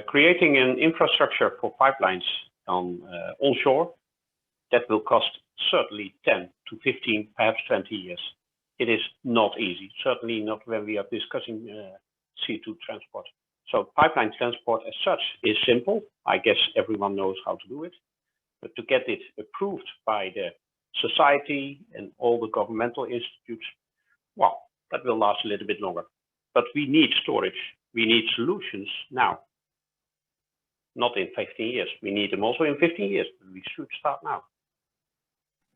Creating an infrastructure for pipelines on onshore, that will cost certainly 10 to 15, perhaps 20 years. It is not easy, certainly not when we are discussing CO2 transport. So pipeline transport as such is simple. I guess everyone knows how to do it. But to get it approved by the society and all the governmental institutes, well, that will last a little bit longer. But we need storage. We need solutions now. Not in 15 years. We need them also in 15 years. We should start now.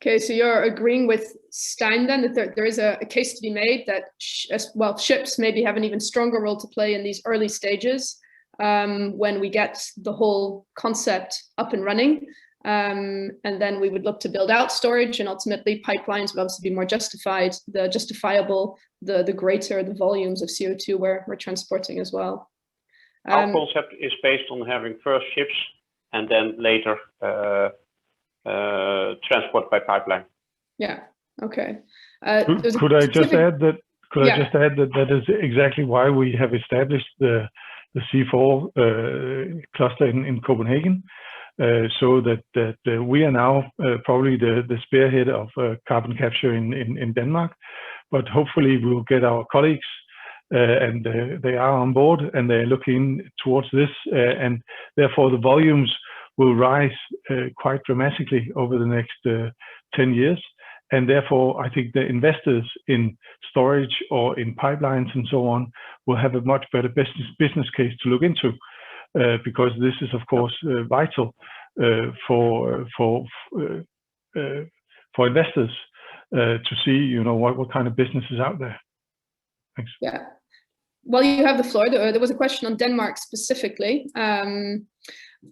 Okay, so you're agreeing with Stein then that there is a case to be made that ships maybe have an even stronger role to play in these early stages when we get the whole concept up and running. And then we would look to build out storage, and ultimately pipelines would obviously be more justifiable, the greater the volumes of CO2 we're transporting as well. Our concept is based on having first ships and then later transport by pipeline. Yeah. Okay. Could I just add that? I just add that that is exactly why we have established the C4 cluster in Copenhagen, so that we are now probably the spearhead of carbon capture in Denmark. But hopefully we'll get our colleagues, and they are on board and they're looking towards this, and therefore the volumes will rise quite dramatically over the next 10 years. And therefore, I think the investors in storage or in pipelines and so on will have a much better business case to look into, because this is, of course, vital for investors to see, what kind of business is out there. Thanks. Yeah. Well, you have the floor. There was a question on Denmark specifically.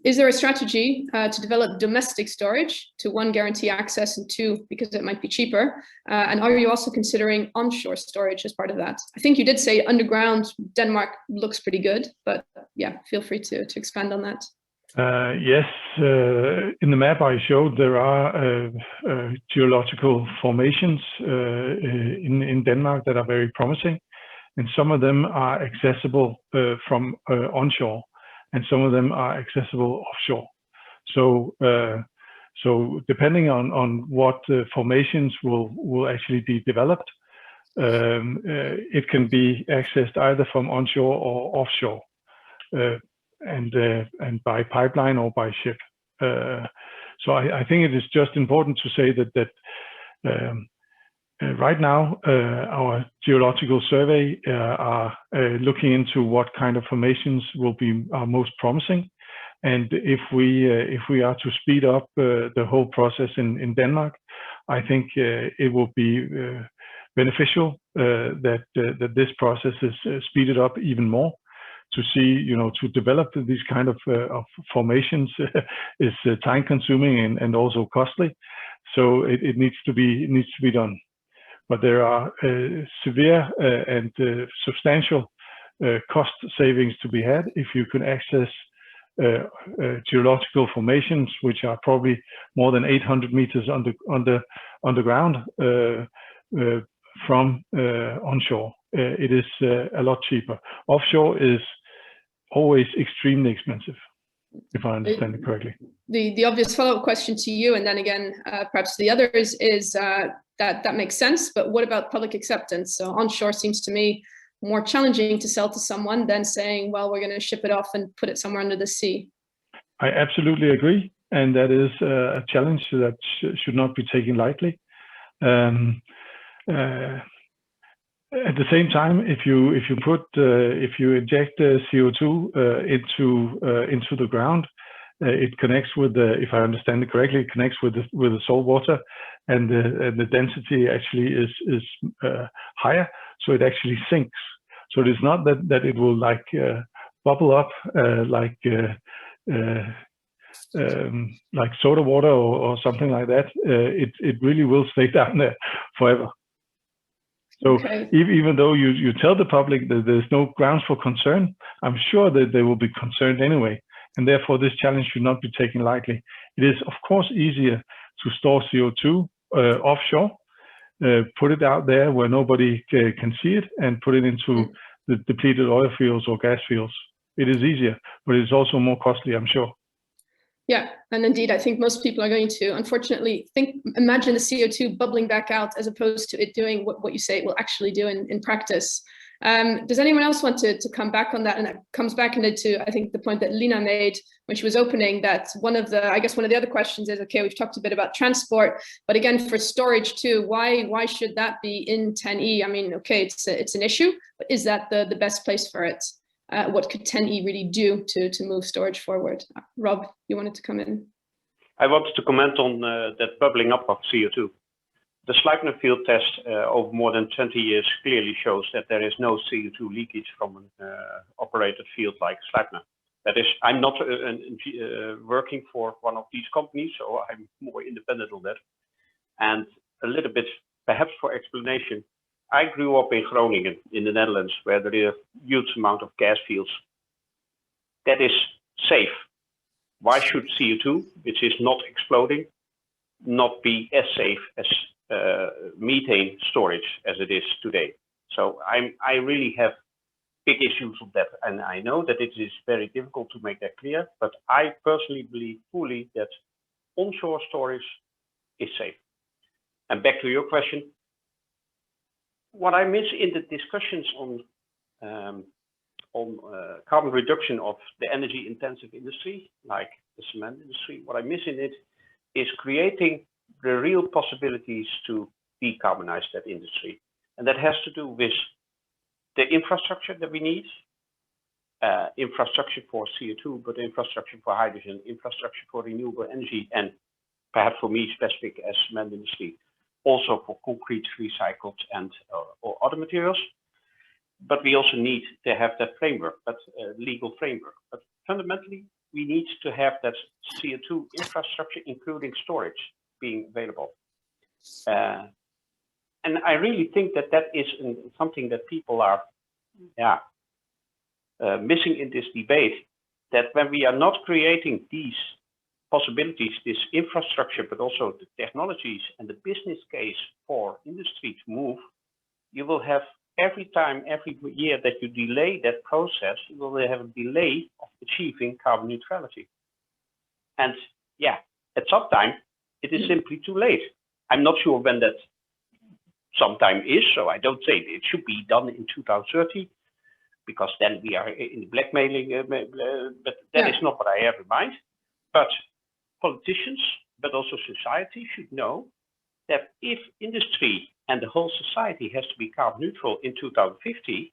Is there a strategy to develop domestic storage to, one, guarantee access, and two, because it might be cheaper? And are you also considering onshore storage as part of that? I think you did say underground Denmark looks pretty good, but yeah, feel free to expand on that. Yes, in the map I showed, there are geological formations in Denmark that are very promising, and some of them are accessible from onshore, and some of them are accessible offshore. So depending on what formations will actually be developed, it can be accessed either from onshore or offshore, and by pipeline or by ship. So I think it is just important to say that right now our geological survey are looking into what kind of formations will be most promising, and if we are to speed up the whole process in Denmark, I think it will be beneficial that this process is speeded up even more. To see, to develop these kind of formations is time consuming and also costly. So it needs to be done. but there are severe and substantial cost savings to be had if you can access geological formations, which are probably more than 800 meters underground from onshore. It is a lot cheaper. Offshore is always extremely expensive, if I understand it correctly. The obvious follow-up question to you, and then again, perhaps the others, is that makes sense, but what about public acceptance? So onshore seems to me more challenging to sell to someone than saying, well, we're going to ship it off and put it somewhere under the sea. I absolutely agree, and that is a challenge that should not be taken lightly. At the same time, if you inject CO2 into the ground, it connects with the, if I understand it correctly, it connects with the salt water, and the density actually is higher, so it actually sinks. So it is not that it will like bubble up like soda water or something like that. It really will stay down there forever. So okay. even though you tell the public that there's no grounds for concern, I'm sure that they will be concerned anyway. And therefore, this challenge should not be taken lightly. It is, of course, easier to store CO2 offshore, put it out there where nobody can see it, and put it into the depleted oil fields or gas fields. It is easier, but it's also more costly, I'm sure. Yeah, and indeed, I think most people are going to, unfortunately, imagine the CO2 bubbling back out as opposed to it doing what you say it will actually do in practice. Does anyone else want to come back on that? And that comes back into, I think, the point that Lina made when she was opening, that one of the other questions is, okay, we've talked a bit about transport, but again, for storage too, why should that be in 10E? I mean, okay, it's an issue, but is that the best place for it? What could 10E really do to move storage forward? Rob, you wanted to come in? I wanted to comment on that bubbling up of CO2. The Sleipner field test over more than 20 years clearly shows that there is no CO2 leakage from an operated field like Sleipner. That is, I'm not working for one of these companies, so I'm more independent on that. And a little bit, perhaps for explanation, I grew up in Groningen, in the Netherlands, where there is a huge amount of gas fields. That is safe. Why should CO2, which is not exploding, not be as safe as methane storage as it is today? So I really have big issues with that, and I know that it is very difficult to make that clear, but I personally believe fully that onshore storage is safe. And back to your question, what I miss in the discussions on carbon reduction of the energy intensive industry, like the cement industry, what I miss in it is creating the real possibilities to decarbonize that industry. And that has to do with the infrastructure that we need, infrastructure for CO2, but infrastructure for hydrogen, infrastructure for renewable energy, and perhaps for me specific as cement industry, also for concrete, recycled, and or other materials. But we also need to have that framework, that legal framework. But fundamentally, we need to have that CO2 infrastructure, including storage, being available. And I really think that that is something that people are missing in this debate, that when we are not creating these possibilities, this infrastructure, but also the technologies and the business case for industry to move, you will have every year that you delay that process, you will have a delay of achieving carbon neutrality. And yeah, at some time, it is simply too late. I'm not sure when that sometime is, so I don't say it should be done in 2030, because then we are in blackmailing, but that is not what I have in mind. But politicians, but also society should know that if industry and the whole society has to be carbon neutral in 2050,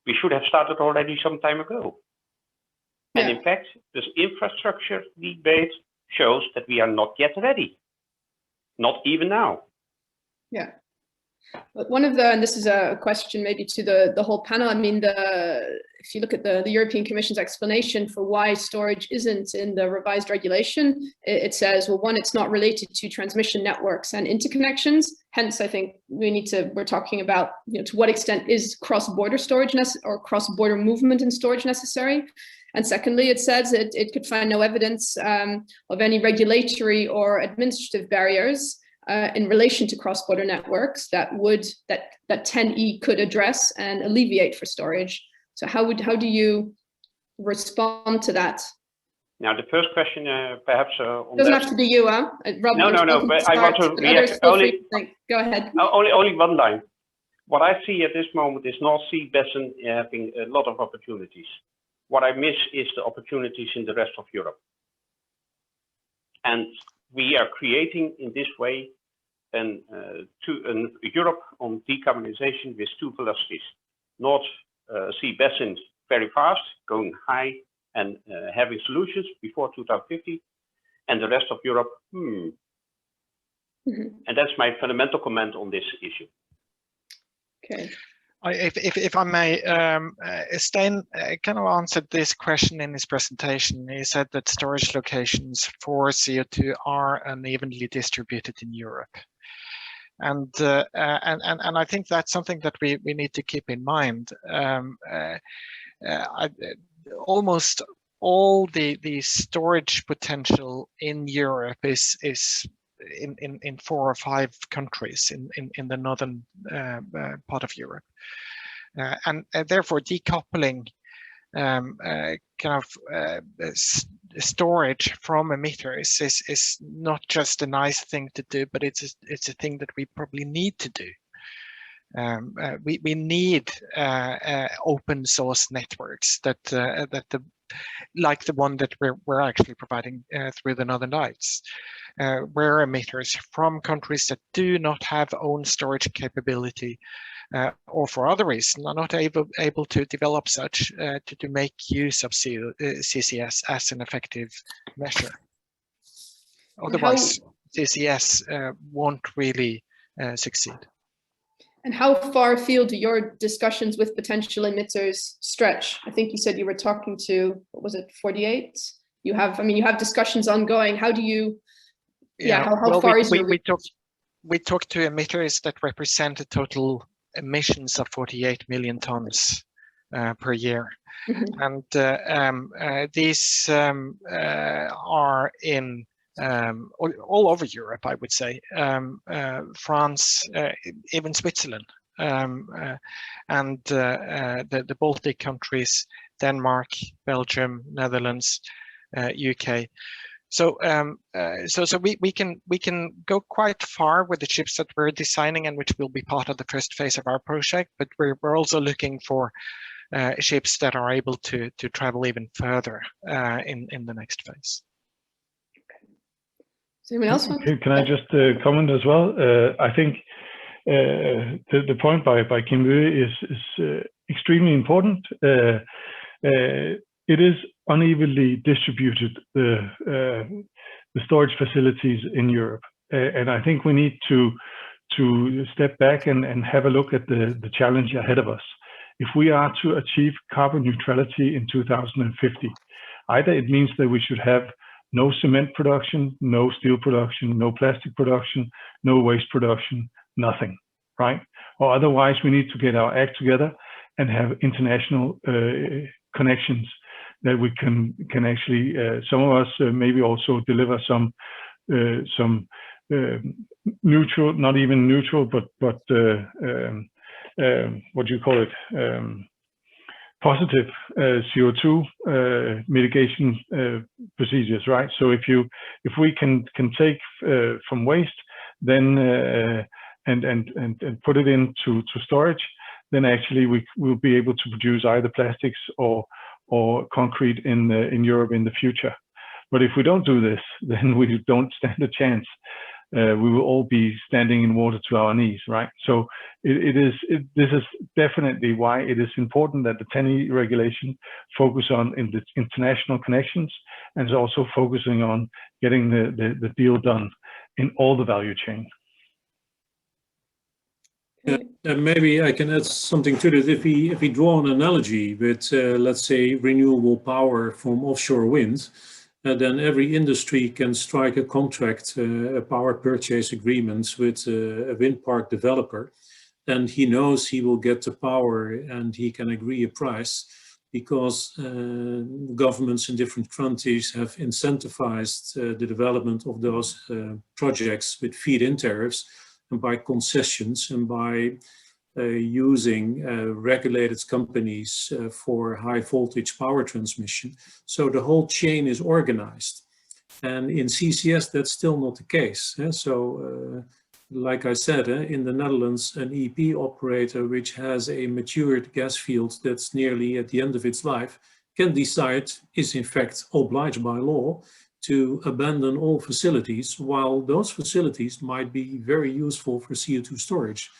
we should have started already some time ago. And in fact, this infrastructure debate shows that we are not yet ready, not even now. Yeah. But one of the, and this is a question maybe to the whole panel, I mean, if you look at the European Commission's explanation for why storage isn't in the revised regulation, it says, well, one, it's not related to transmission networks and interconnections. Hence, I think we're talking about, to what extent is cross-border storage or cross-border movement in storage necessary? And secondly, it says it could find no evidence of any regulatory or administrative barriers in relation to cross-border networks that 10E could address and alleviate for storage. So how do you respond to that? Now, the first question, perhaps on doesn't that. have to be you, huh? No. But I want to react only. Go ahead. Only one line. What I see at this moment is North Sea Basin having a lot of opportunities. What I miss is the opportunities in the rest of Europe. And we are creating in this way an Europe on decarbonization with two velocities. North Sea Basin very fast, going high and having solutions before 2050, and the rest of Europe, And that's my fundamental comment on this issue. Okay. If I may, Stein kind of answered this question in his presentation. He said that storage locations for CO2 are unevenly distributed in Europe, and I think that's something that we need to keep in mind. Almost all the storage potential in Europe is in 4 or 5 countries in the northern part of Europe, and therefore decoupling storage from emitters is not just a nice thing to do, but it's a thing that we probably need to do. We need open source networks like the one that we're actually providing through the Northern Lights, where emitters from countries that do not have own storage capability or for other reasons are not able to develop such to make use of CCS as an effective measure. Otherwise, CCS won't really succeed. And how far afield do your discussions with potential emitters stretch? I think you said you were talking to, what was it, 48? You have discussions ongoing. How do you, how far is your reach? We talk to emitters that represent a total emissions of 48 million tons per year. And these are in all over Europe, I would say, France, even Switzerland, and the Baltic countries, Denmark, Belgium, Netherlands, UK. So we can go quite far with the ships that we're designing and which will be part of the first phase of our project, but we're also looking for ships that are able to travel even further in the next phase. Anyone else? Can I just comment as well? I think the point by Kim Wøe is extremely important. It is unevenly distributed, the storage facilities in Europe, and I think we need to step back and have a look at the challenge ahead of us. If we are to achieve carbon neutrality in 2050, either it means that we should have no cement production, no steel production, no plastic production, no waste production, nothing, right? Or otherwise we need to get our act together and have international connections that we can actually, some of us maybe also deliver some neutral, not even neutral, but what do you call it? Positive CO2 mitigation procedures, right? So if we can take from waste, then and put it into storage, then actually we will be able to produce either plastics or concrete in Europe in the future. But if we don't do this, then we don't stand a chance. We will all be standing in water to our knees, right? So this is definitely why it is important that the 10E regulation focus on the international connections and is also focusing on getting the deal done in all the value chain. And maybe I can add something to that. If we draw an analogy with, let's say, renewable power from offshore wind, then every industry can strike a contract, a power purchase agreement with a wind park developer, and he knows he will get the power and he can agree a price, because governments in different countries have incentivized the development of those projects with feed-in tariffs and by concessions and by using regulated companies for high voltage power transmission. So the whole chain is organized. And in CCS, that's still not the case. So like I said, in the Netherlands, an EP operator which has a matured gas field that's nearly at the end of its life can decide, is in fact obliged by law, to abandon all facilities, while those facilities might be very useful for CO2 storage.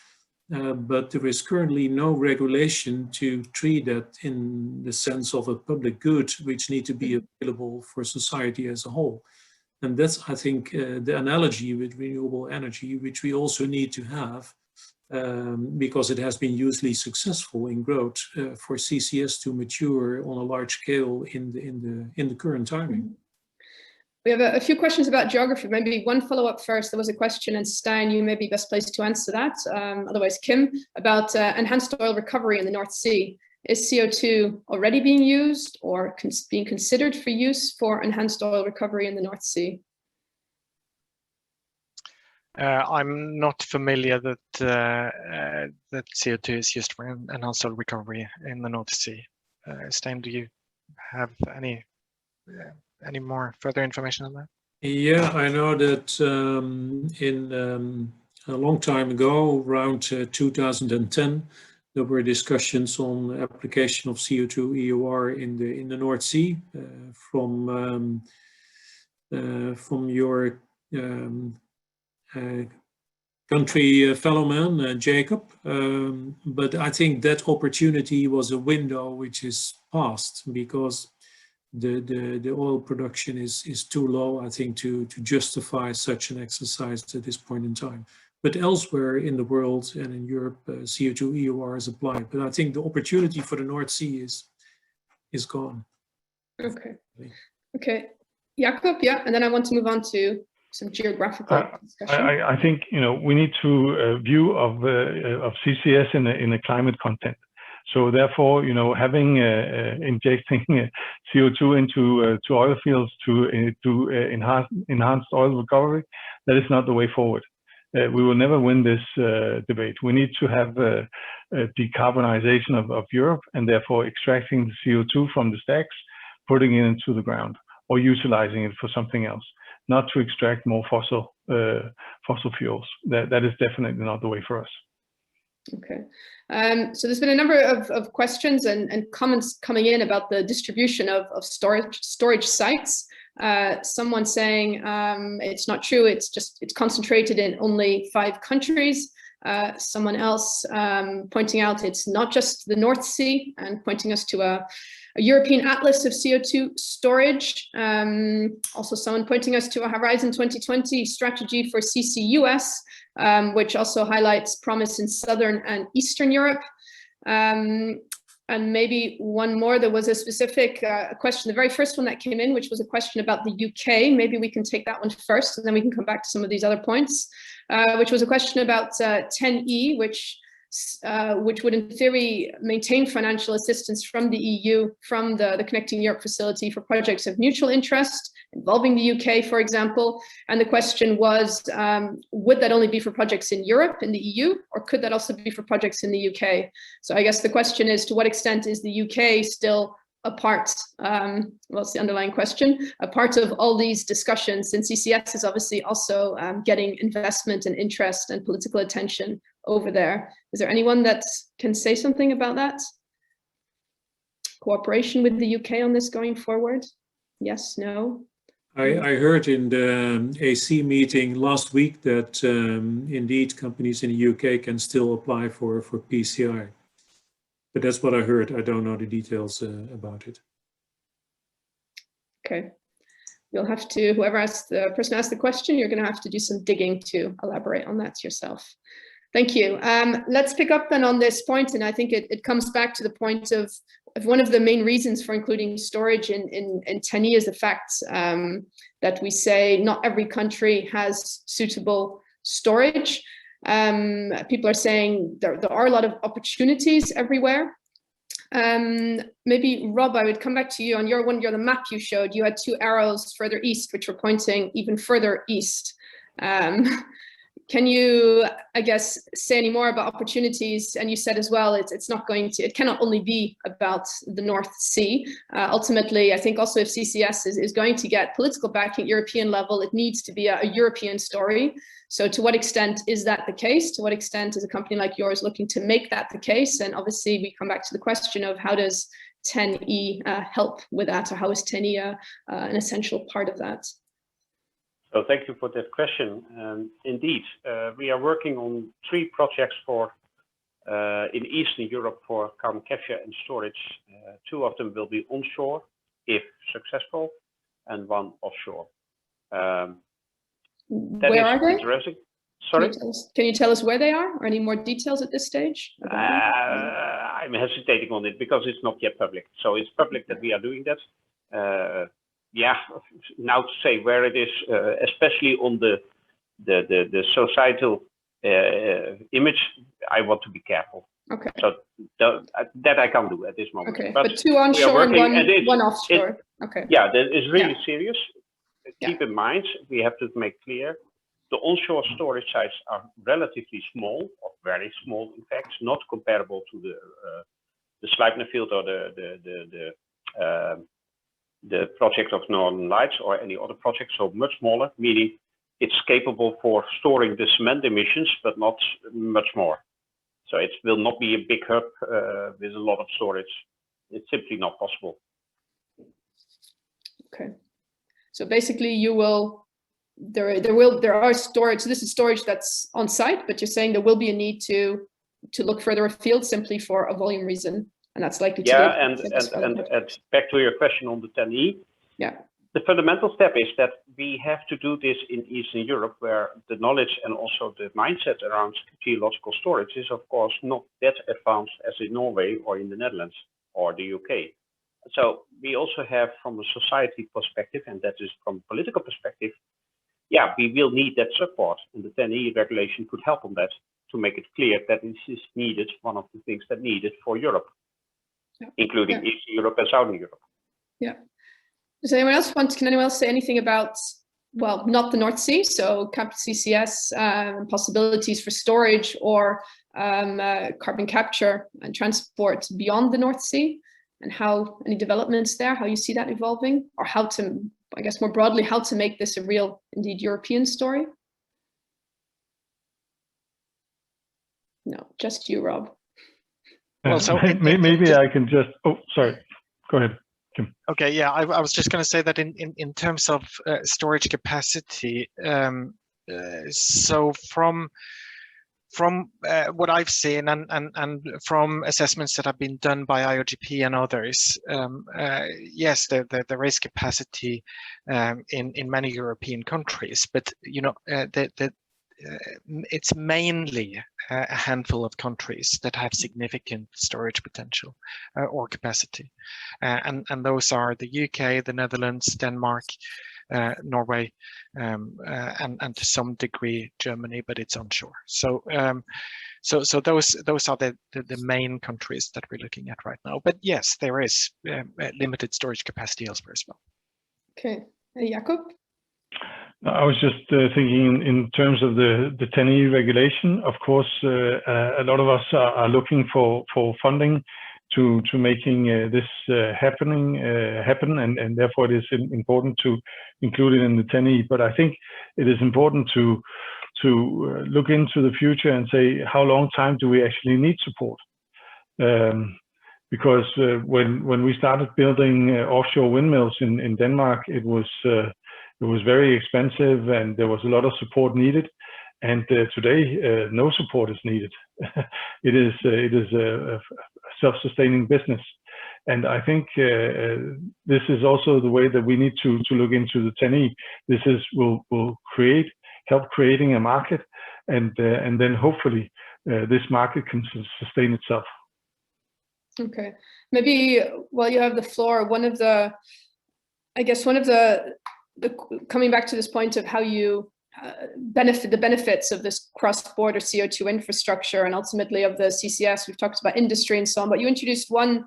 But there is currently no regulation to treat that in the sense of a public good, which need to be available for society as a whole. And that's, I think, the analogy with renewable energy, which we also need to have, because it has been hugely successful in growth for CCS to mature on a large scale in the current timing. We have a few questions about geography. Maybe one follow-up first. There was a question, and Stijn, you may be best placed to answer that. Otherwise, Kim, about enhanced oil recovery in the North Sea. Is CO2 already being used or being considered for use for enhanced oil recovery in the North Sea? I'm not familiar that that CO2 is used for enhanced oil recovery in the North Sea. Stijn, do you have any more further information on that? Yeah, I know that a long time ago, around 2010, there were discussions on application of CO2 EOR in the North Sea from your country fellow man, Jacob. But I think that opportunity was a window which is past, because the oil production is too low, I think, to justify such an exercise at this point in time. But elsewhere in the world and in Europe, CO2 EOR is applied. But I think the opportunity for the North Sea is gone. Okay. Okay. Jakob, yeah, and then I want to move on to some geographical discussion. I think we need to view of CCS in a climate content. So therefore, having injecting CO2 into oil fields to enhanced oil recovery, that is not the way forward. We will never win this debate. We need to have a decarbonisation of Europe, and therefore extracting the CO2 from the stacks, putting it into the ground, or utilising it for something else, not to extract more fossil fuels. That is definitely not the way for us. Okay. So there's been a number of questions and comments coming in about the distribution of storage sites. Someone saying it's not true, it's concentrated in only 5 countries. Someone else pointing out it's not just the North Sea, and pointing us to a European atlas of CO2 storage. Also someone pointing us to a Horizon 2020 strategy for CCUS, which also highlights promise in Southern and Eastern Europe. And maybe one more, there was a specific question, the very first one that came in, which was a question about the UK. Maybe we can take that one first, and then we can come back to some of these other points, which was a question about 10E, which would in theory maintain financial assistance from the EU, from the Connecting Europe facility for projects of mutual interest involving the UK, for example. And the question was, would that only be for projects in Europe, in the EU, or could that also be for projects in the UK? So I guess the question is, to what extent is the UK still a part, what's the underlying question, a part of all these discussions, since CCS is obviously also getting investment and interest and political attention over there. Is there anyone that can say something about that? Cooperation with the UK on this going forward? Yes, no? I heard in the AC meeting last week that indeed companies in the UK can still apply for PCI. But that's what I heard. I don't know the details about it. Okay. You'll have to, whoever asked, the person asked the question, you're going to have to do some digging to elaborate on that yourself. Thank you. Let's pick up then on this point, and I think it comes back to the point of one of the main reasons for including storage in TEN-E is the fact that we say not every country has suitable storage. People are saying there are a lot of opportunities everywhere. Maybe Rob, I would come back to you on the map you showed. You had 2 arrows further east, which were pointing even further east. Can you, I guess, say any more about opportunities? And you said as well, it cannot only be about the North Sea. Ultimately, I think also if CCS is going to get political backing at European level, it needs to be a European story. So to what extent is that the case? To what extent is a company like yours looking to make that the case? And obviously we come back to the question of how does TEN-E help with that, or how is TEN-E an essential part of that? So thank you for that question. Indeed, we are working on 3 projects in Eastern Europe for carbon capture and storage. 2 of them will be onshore, if successful, and 1 offshore. Where are they? Interesting. Sorry? Can you tell us where they are, or any more details at this stage? I'm hesitating on it because it's not yet public. So it's public that we are doing that. Yeah, now to say where it is, especially on the societal image, I want to be careful. Okay. So that I can't do at this moment. Okay, but 2 onshore and 1 offshore. Okay. Yeah, that is really serious. Keep in mind, we have to make clear, the onshore storage sites are relatively small, or very small, in fact, not comparable to the Sleipner field or the project of Northern Lights or any other project, so much smaller, meaning it's capable for storing the cement emissions, but not much more. So it will not be a big hub with a lot of storage. It's simply not possible. Okay. So basically there are storage. So this is storage that's on site, but you're saying there will be a need to look further afield simply for a volume reason. And that's likely to and back to your question on the TEN-E. Yeah. The fundamental step is that we have to do this in Eastern Europe, where the knowledge and also the mindset around geological storage is, of course, not that advanced as in Norway or in the Netherlands or the UK. So we also have, from a society perspective, and that is from a political perspective, yeah, we will need that support, and the TEN-E regulation could help on that to make it clear that this is needed, one of the things that needed for Europe. Yeah. Including Eastern Europe and Southern Europe. Yeah. Does anyone else can anyone else say anything about, well, not the North Sea, so CCS possibilities for storage or carbon capture and transport beyond the North Sea, and how any developments there, how you see that evolving, or how to, I guess more broadly, how to make this a real, indeed, European story? No, just you, Rob. Well, so maybe I can just. Oh, sorry. Go ahead, Kim. Okay, yeah, I was just going to say that in terms of storage capacity, so from what I've seen and from assessments that have been done by IOGP and others, yes, there is capacity in many European countries, but you know it's mainly a handful of countries that have significant storage potential or capacity, and those are the UK, the Netherlands, Denmark, Norway, and to some degree Germany, but it's onshore. So so those are the main countries that we're looking at right now. But yes, there is limited storage capacity elsewhere as well. Okay, Jakob? I was just thinking in terms of the TEN-E regulation. Of course, a lot of us are looking for funding to making this happen, and therefore it is important to include it in the TEN-E. But I think it is important to look into the future and say, how long time do we actually need support? Because when we started building offshore windmills in Denmark, it was very expensive and there was a lot of support needed. And today, no support is needed. It is a self-sustaining business. And I think this is also the way that we need to look into the TEN-E. This will help creating a market and then hopefully this market can sustain itself. Okay, maybe while you have the floor, coming back to this point of how you the benefits of this cross-border CO2 infrastructure and ultimately of the CCS. We've talked about industry and so on, but you introduced one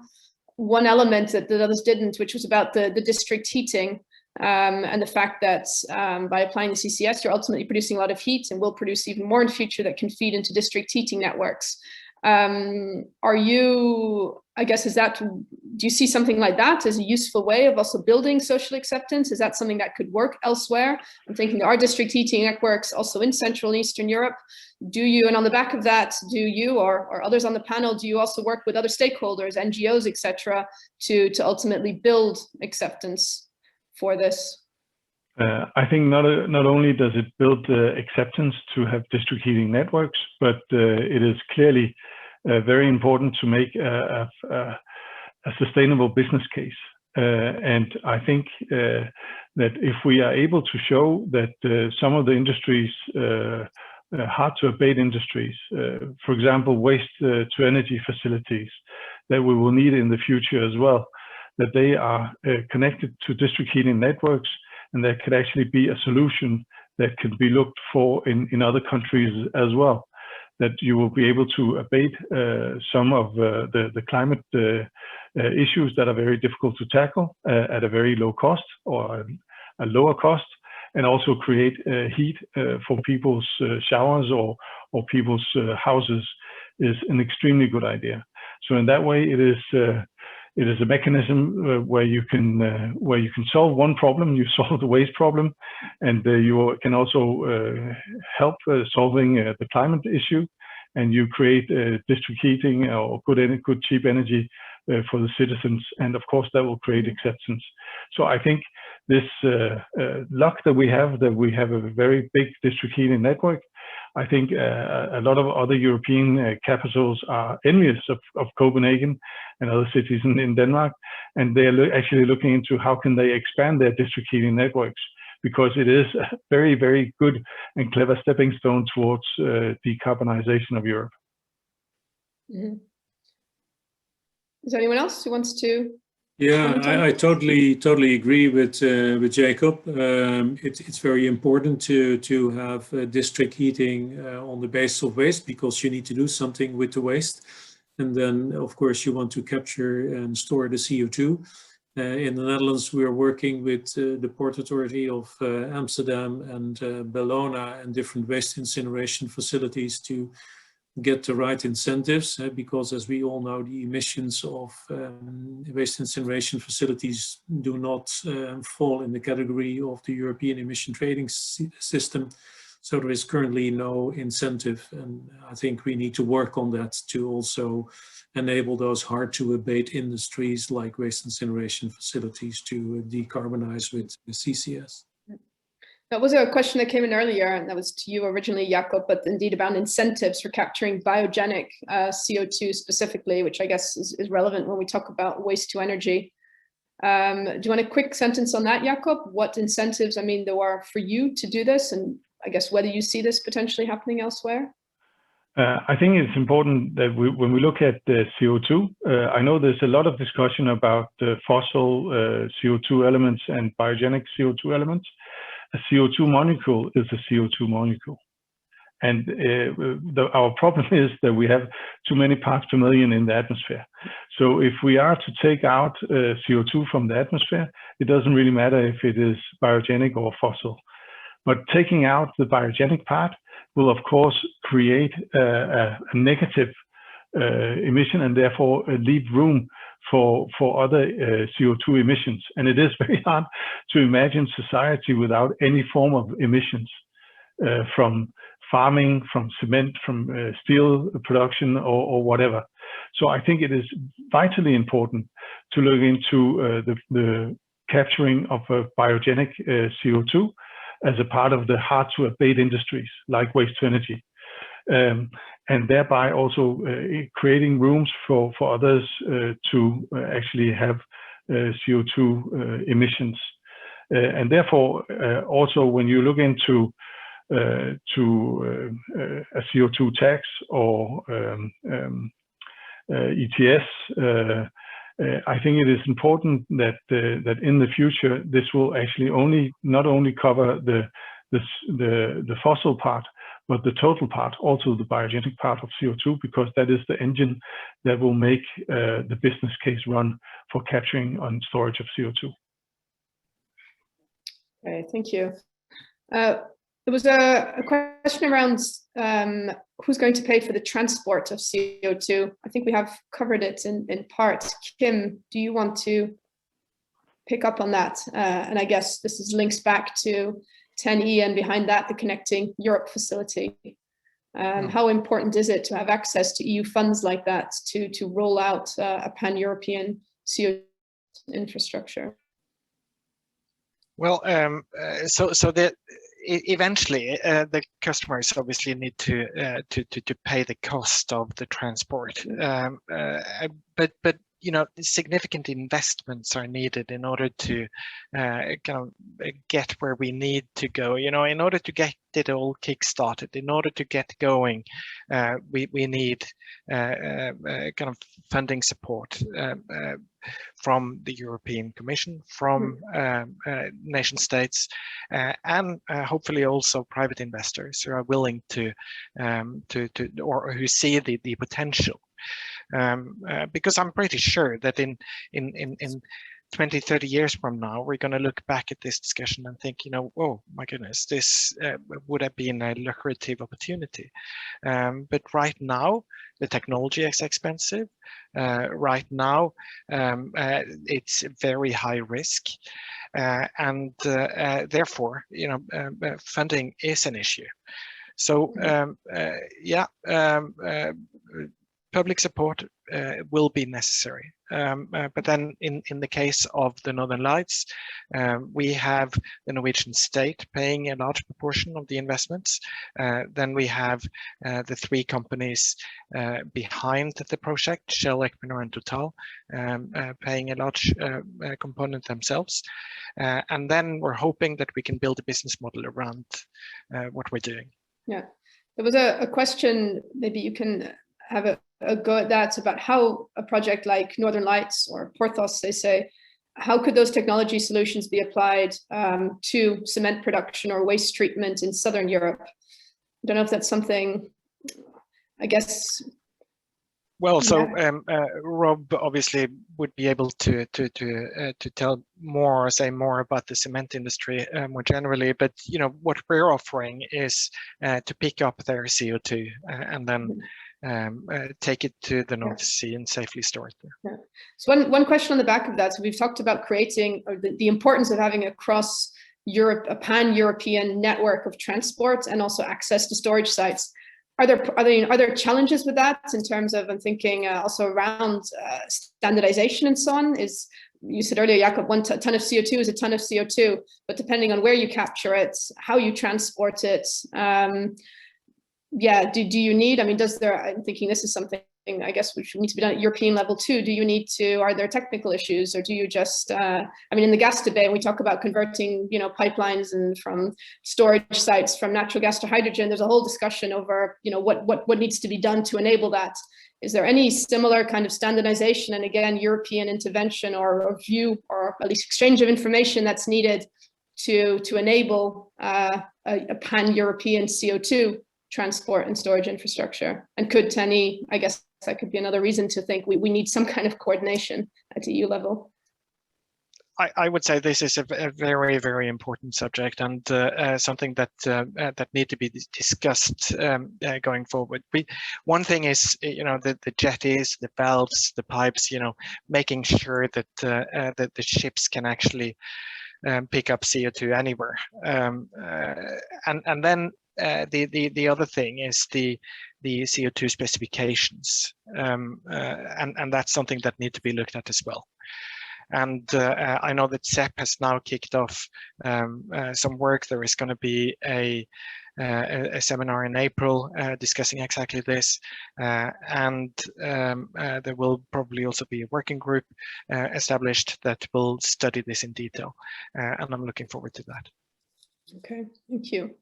element that the others didn't, which was about the district heating and the fact that by applying the CCS, you're ultimately producing a lot of heat and will produce even more in the future that can feed into district heating networks. Are you, I guess, do you see something like that as a useful way of also building social acceptance? Is that something that could work elsewhere? I'm thinking there are district heating networks also in Central and Eastern Europe. Do you, and on the back of that, do you or others on the panel, do you also work with other stakeholders, NGOs, etc., to ultimately build acceptance for this? I think not only does it build acceptance to have district heating networks, but it is clearly very important to make a sustainable business case. And I think that if we are able to show that some of the industries, hard to abate industries, for example, waste to energy facilities that we will need in the future as well, that they are connected to district heating networks, and there could actually be a solution that can be looked for in other countries as well, that you will be able to abate some of the climate issues that are very difficult to tackle at a very low cost or a lower cost, and also create heat for people's showers or people's houses is an extremely good idea. So in that way, it is a mechanism where you can solve one problem, you solve the waste problem, and you can also help solving the climate issue, and you create district heating or good cheap energy for the citizens, and of course that will create acceptance. So I think this luck that we have a very big district heating network. I think a lot of other European capitals are envious of Copenhagen and other cities in Denmark, and they're actually looking into how can they expand their district heating networks, because it is a very, very good and clever stepping stone towards decarbonization of Europe. Mm-hmm. Is there anyone else who wants to? Yeah, I totally agree with Jacob. It's very important to have district heating on the basis of waste, because you need to do something with the waste, and then of course you want to capture and store the CO2. In the Netherlands, we are working with the Port Authority of Amsterdam and Bellona and different waste incineration facilities to get the right incentives, because as we all know, the emissions of waste incineration facilities do not fall in the category of the European emission trading system. So there is currently no incentive, and I think we need to work on that to also enable those hard to abate industries like waste incineration facilities to decarbonize with CCS. That was a question that came in earlier, and that was to you originally, Jacob, but indeed about incentives for capturing biogenic CO2 specifically, which I guess is relevant when we talk about waste to energy. Do you want a quick sentence on that, Jacob? What incentives, there are for you to do this, and I guess whether you see this potentially happening elsewhere? I think it's important that when we look at the CO2, I know there's a lot of discussion about the fossil CO2 elements and biogenic CO2 elements. A CO2 molecule is a CO2 molecule. And our problem is that we have too many parts per million in the atmosphere. So if we are to take out CO2 from the atmosphere, it doesn't really matter if it is biogenic or fossil. But taking out the biogenic part will, of course, create a negative emission, and therefore leave room for other CO2 emissions. And it is very hard to imagine society without any form of emissions from farming, from cement, from steel production, or whatever. So I think it is vitally important to look into the capturing of biogenic CO2 as a part of the hard to abate industries like waste to energy. And thereby also creating rooms for others to actually have CO2 emissions. And therefore, also when you look into to a CO2 tax or ETS. I think it is important that that in the future this will actually not only cover the fossil part, but the total part, also the biogenic part of CO2, because that is the engine that will make the business case run for capturing and storage of CO2. Okay, thank you. There was a question around who's going to pay for the transport of CO2. I think we have covered it in part. Kim, do you want to pick up on that? And I guess this is links back to 10E and behind that, the Connecting Europe facility. How important is it to have access to EU funds like that to roll out a pan-European CO2 infrastructure? Well, so that eventually the customers obviously need to pay the cost of the transport, but you know, significant investments are needed in order to kind of get where we need to go. You know, in order to get it all kick-started, in order to get going, we need kind of funding support from the European Commission, from nation states, and hopefully also private investors who are willing to or who see the potential. Because I'm pretty sure that in 20, 30 years from now, we're going to look back at this discussion and think, you know, oh my goodness, this would have been a lucrative opportunity. But right now, the technology is expensive. Right now, it's very high risk. And therefore, you know, funding is an issue. So, yeah, public support will be necessary. But then in the case of the Northern Lights, we have the Norwegian state paying a large proportion of the investments. Then we have the three companies behind the project, Shell, Equinor and Total, paying a large component themselves. And then we're hoping that we can build a business model around what we're doing. Yeah, there was a question, maybe you can have a go at that, about how a project like Northern Lights or Porthos, they say, how could those technology solutions be applied to cement production or waste treatment in Southern Europe? I don't know if that's something, I guess. Well, so Rob obviously would be able to tell more or say more about the cement industry more generally, but you know what we're offering is to pick up their CO2 and then take it to the North Sea and safely store it there. Yeah. So one question on the back of that. So we've talked about creating, or the importance of having across Europe a pan-European network of transport and also access to storage sites. Are there challenges with that in terms of, I'm thinking also around standardization and so on? Is, you said earlier, Jakob, one ton of CO2 is a ton of CO2, but depending on where you capture it, how you transport it, yeah, do you need, I mean, I'm thinking this is something, I guess, which needs to be done at European level too. Do you need to, are there technical issues, or do you just, I mean, in the gas debate, we talk about converting, you know, pipelines and from storage sites from natural gas to hydrogen. There's a whole discussion over, you know, what needs to be done to enable that. Is there any similar kind of standardization and again, European intervention or view, or at least exchange of information that's needed to enable a pan-European CO2 transport and storage infrastructure? And could 10E, I guess that could be another reason to think we need some kind of coordination at EU level. I would say this is a very, very important subject, and something that that need to be discussed going forward. One thing is, you know, the jetties, the valves, the pipes, you know, making sure that that the ships can actually pick up CO2 anywhere, and then the other thing is the CO2 specifications, and that's something that need to be looked at as well. And I know that CEP has now kicked off some work. There is going to be a seminar in April discussing exactly this, and there will probably also be a working group established that will study this in detail, and I'm looking forward to that. Okay, thank you.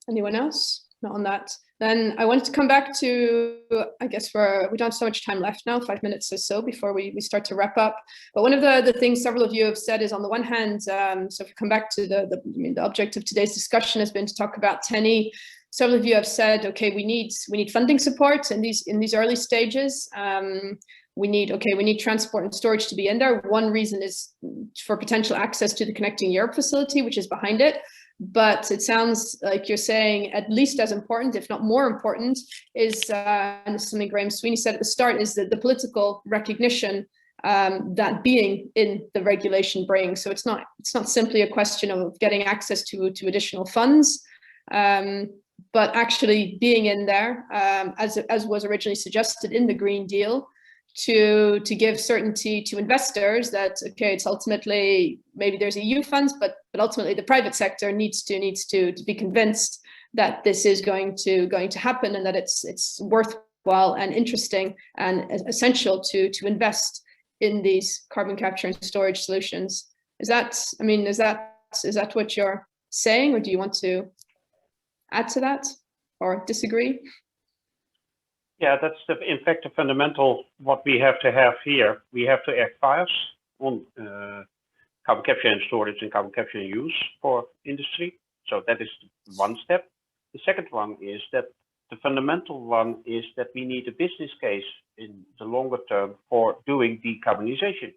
Anyone else? Not on that. Then I wanted to come back to, I guess we don't have so much time left now, 5 minutes or so before we start to wrap up. But one of the things several of you have said is, on the one hand, so if we come back to the object of today's discussion has been to talk about 10E. Several of you have said, okay, we need funding support in these early stages. We need transport and storage to be in there. One reason is for potential access to the Connecting Europe facility, which is behind it. But it sounds like you're saying at least as important, if not more important, is, and this is something Graham Sweeney said at the start, is the political recognition that being in the regulation brings. So it's not simply a question of getting access to additional funds, but actually being in there, as was originally suggested in the Green Deal, to give certainty to investors that, okay, it's ultimately, maybe there's EU funds, but ultimately the private sector needs to be convinced that this is going to happen, and that it's worthwhile and interesting and essential to invest in these carbon capture and storage solutions. Is that what you're saying, or do you want to add to that or disagree? Yeah, that's in fact the fundamental what we have to have here. We have to act fast on carbon capture and storage and carbon capture and use for industry. So that is one step. The second one is that the fundamental one is that we need a business case in the longer term for doing decarbonization.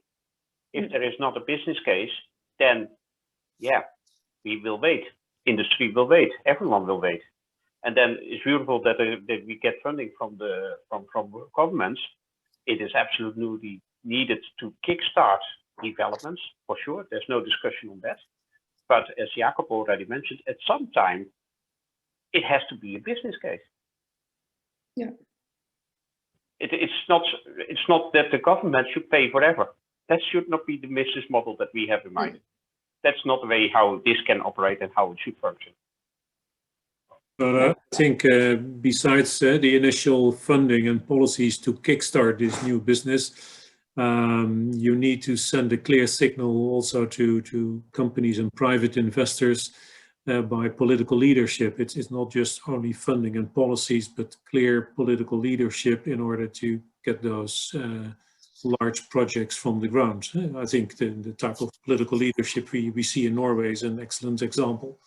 If there is not a business case, then yeah, we will wait. Industry will wait. Everyone will wait. And then it's beautiful that we get funding from governments. It is absolutely needed to kickstart developments, for sure. There's no discussion on that. But as Jacob already mentioned, at some time, it has to be a business case. Yeah. It's not that the government should pay forever. That should not be the business model that we have in mind. That's not the way how this can operate and how it should function. But I think besides the initial funding and policies to kickstart this new business, you need to send a clear signal also to companies and private investors by political leadership. It's not just only funding and policies, but clear political leadership in order to get those large projects from the ground. I think the type of political leadership we see in Norway is an excellent example.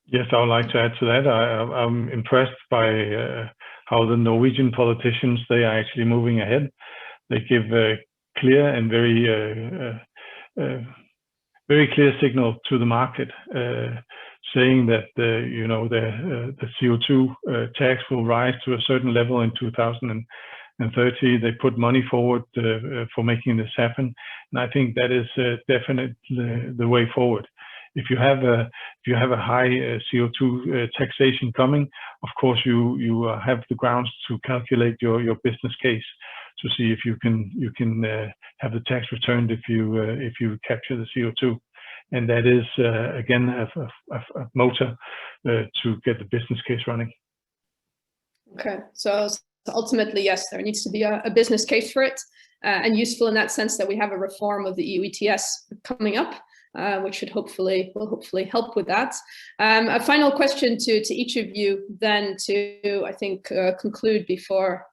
Yes, I would like to add to that. I'm impressed by how the Norwegian politicians, they are actually moving ahead. They give a clear and very clear signal to the market, saying that the CO2 tax will rise to a certain level in 2030. They put money forward for making this happen, and I think that is definitely the way forward. If you have a high CO2 taxation coming, of course you have the grounds to calculate your business case to see if you can have the tax returned if you capture the CO2, and that is again a motor to get the business case running. Okay, so ultimately, yes, there needs to be a business case for it, and useful in that sense that we have a reform of the EU ETS coming up. Which will hopefully help with that. A final question to each of you then to, I think, conclude before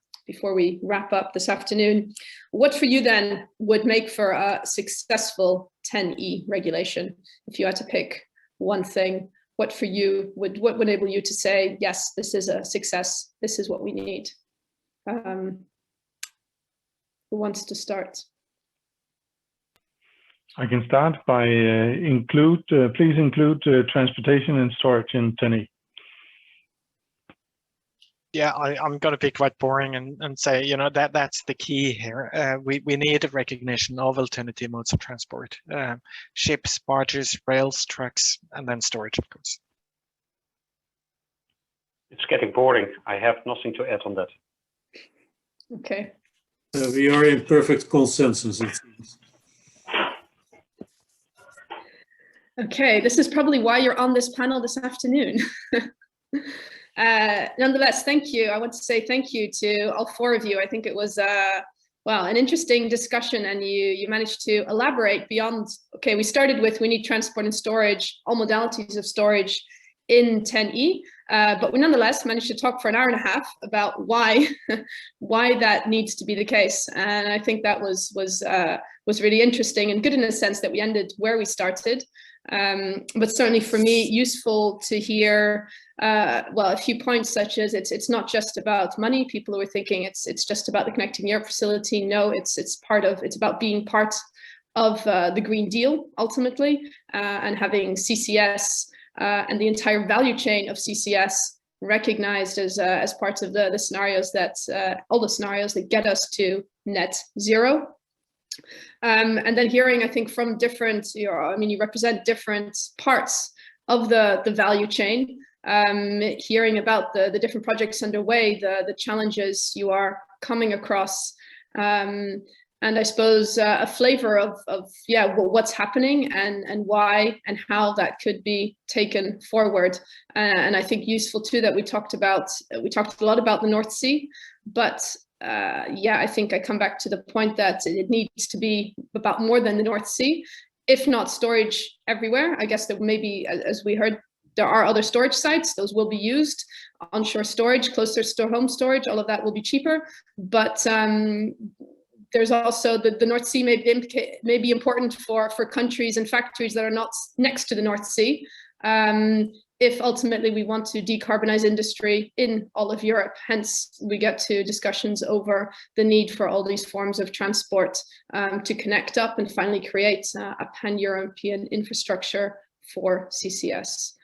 we wrap up this afternoon. What for you then would make for a successful 10E regulation? If you had to pick one thing, what for you would enable you to say, yes, this is a success, this is what we need? Who wants to start? I can start by please include transportation and storage in 10E. Yeah, I'm going to be quite boring and say, that's the key here. We need a recognition of alternative modes of transport: ships, barges, rails, trucks, and then storage, of course. It's getting boring. I have nothing to add on that. Okay. We are in perfect consensus, it seems. Okay, this is probably why you're on this panel this afternoon. Nonetheless, thank you. I want to say thank you to all four of you. I think it was Well, an interesting discussion, and you managed to elaborate beyond, okay, we started with we need transport and storage, all modalities of storage in 10E, but we nonetheless managed to talk for an hour and a half about why that needs to be the case. And I think that was really interesting and good in the sense that we ended where we started. But certainly for me, useful to hear well, a few points such as it's not just about money. People who are thinking it's just about the Connecting Europe facility. No, it's about being part of the Green Deal ultimately, and having CCS and the entire value chain of CCS recognized as part of the scenarios that all the scenarios that get us to net zero. And then hearing, I think, from different, you represent different parts of the value chain. Hearing about the different projects underway, the challenges you are coming across, and I suppose a flavor of what's happening and why and how that could be taken forward. And I think useful too that we talked a lot about the North Sea, but I think I come back to the point that it needs to be about more than the North Sea, if not storage everywhere. I guess that maybe, as we heard, there are other storage sites, those will be used, onshore storage, closer to home storage, all of that will be cheaper. But there's also the North Sea may be important for countries and factories that are not next to the North Sea. If ultimately we want to decarbonize industry in all of Europe. Hence, we get to discussions over the need for all these forms of transport to connect up and finally create a pan-European infrastructure for CCS.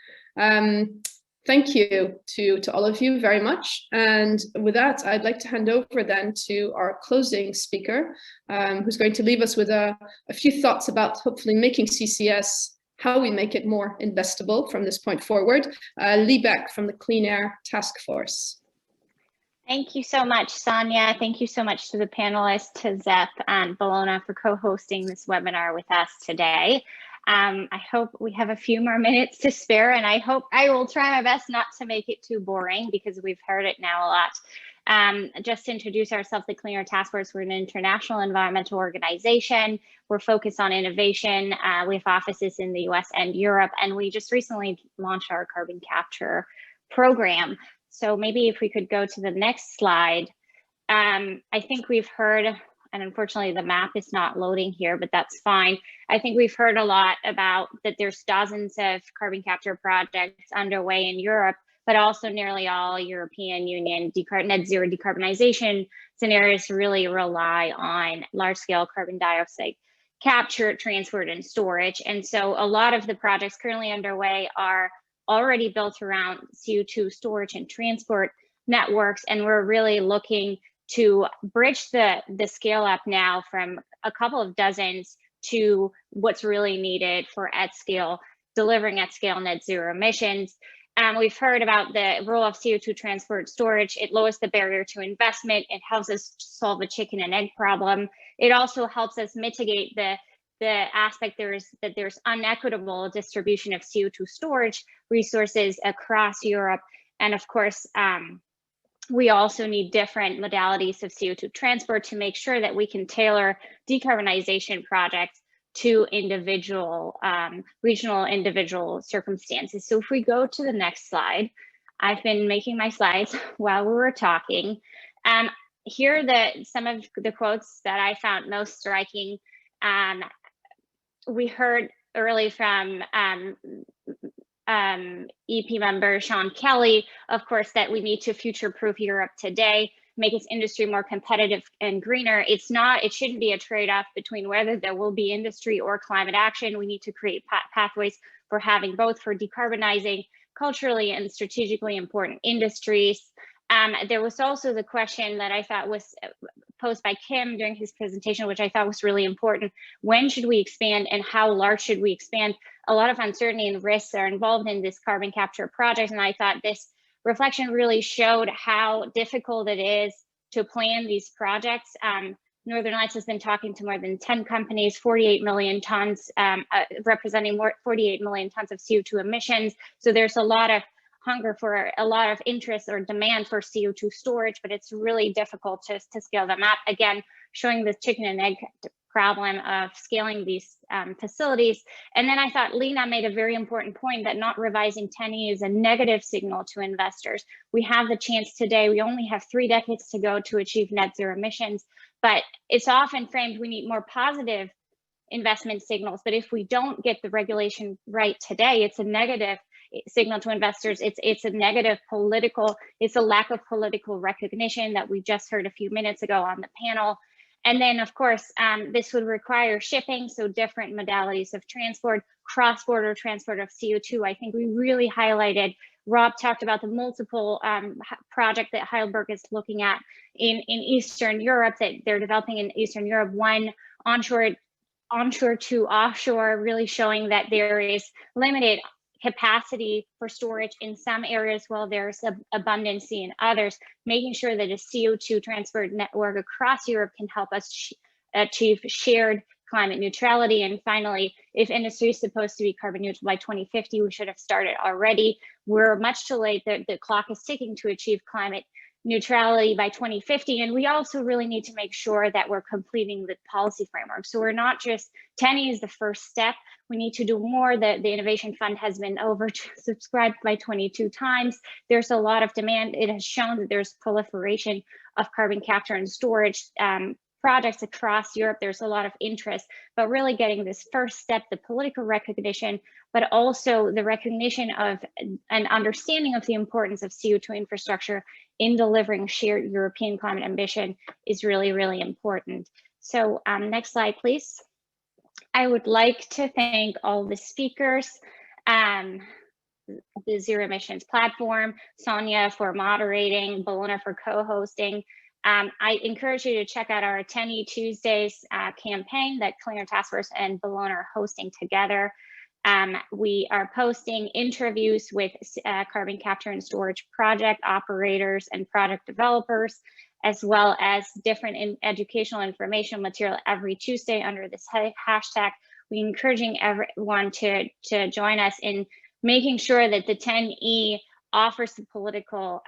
Thank you to all of you very much. And with that, I'd like to hand over then to our closing speaker, who's going to leave us with a few thoughts about hopefully making CCS, how we make it more investable from this point forward. Lee Beck from the Clean Air Task Force. Thank you so much, Sonia. Thank you so much to the panelists, to Zep and Bellona for co-hosting this webinar with us today. I hope we have a few more minutes to spare, and I will try my best not to make it too boring because we've heard it now a lot. Just to introduce ourselves, the Clean Air Task Force, we're an international environmental organization. We're focused on innovation. We have offices in the US and Europe, and we just recently launched our carbon capture program. So maybe if we could go to the next slide. I think we've heard, and unfortunately the map is not loading here, but that's fine. I think we've heard a lot about that there's dozens of carbon capture projects underway in Europe, but also nearly all European Union net zero decarbonization scenarios really rely on large scale carbon dioxide capture, transport, and storage. And so a lot of the projects currently underway are already built around CO2 storage and transport networks. And we're really looking to bridge the scale up now from a couple of dozens to what's really needed for delivering at scale net zero emissions. We've heard about the role of CO2 transport storage. It lowers the barrier to investment. It helps us solve a chicken and egg problem. It also helps us mitigate the aspect that there's unequitable distribution of CO2 storage resources across Europe. And of course, we also need different modalities of CO2 transport to make sure that we can tailor decarbonization projects to regional individual circumstances. So if we go to the next slide, I've been making my slides while we were talking. Here are some of the quotes that I found most striking. We heard early from EP member Sean Kelly, of course, that we need to future-proof Europe today, make its industry more competitive and greener. It shouldn't be a trade-off between whether there will be industry or climate action. We need to create pathways for having both, for decarbonizing culturally and strategically important industries. There was also the question that I thought was posed by Kim during his presentation, which I thought was really important. When should we expand and how large should we expand? A lot of uncertainty and risks are involved in this carbon capture project. And I thought this reflection really showed how difficult it is to plan these projects. Northern Lights has been talking to more than 10 companies, 48 million tons, representing 48 million tons of CO2 emissions. So there's a lot of hunger for a lot of interest or demand for CO2 storage, but it's really difficult to scale them up. Again, showing the chicken and egg problem of scaling these facilities. And then I thought Lena made a very important point that not revising TENI is a negative signal to investors. We have the chance today, we only have 3 decades to go to achieve net zero emissions, but it's often framed we need more positive investment signals. But if we don't get the regulation right today, it's a negative signal to investors. It's a negative political, it's a lack of political recognition that we just heard a few minutes ago on the panel. And then, of course, this would require shipping, so different modalities of transport, cross-border transport of CO2. I think we really highlighted, Rob talked about the multiple project that Heidelberg is looking at in Eastern Europe, that they're developing in Eastern Europe, one onshore to offshore, really showing that there is limited capacity for storage in some areas while there's abundance in others, making sure that a CO2 transport network across Europe can help us achieve shared climate neutrality. And finally, if industry is supposed to be carbon neutral by 2050, we should have started already. We're much too late. The clock is ticking to achieve climate neutrality by 2050. And we also really need to make sure that we're completing the policy framework. So we're not just, TENI is the first step. We need to do more. The Innovation Fund has been oversubscribed by 22 times. There's a lot of demand. It has shown that there's proliferation of carbon capture and storage projects across Europe. There's a lot of interest, but really getting this first step, the political recognition, but also the recognition of an understanding of the importance of CO2 infrastructure in delivering shared European climate ambition is really, really important. So next slide, please. I would like to thank all the speakers, the Zero Emissions Platform, Sonia for moderating, Bellona for co-hosting. I encourage you to check out our TENI Tuesdays campaign that Cleaner Task Force and Bellona are hosting together. We are posting interviews with carbon capture and storage project operators and product developers, as well as different educational information material every Tuesday under this hashtag. We're encouraging everyone to join us in making sure that the TENI offers the political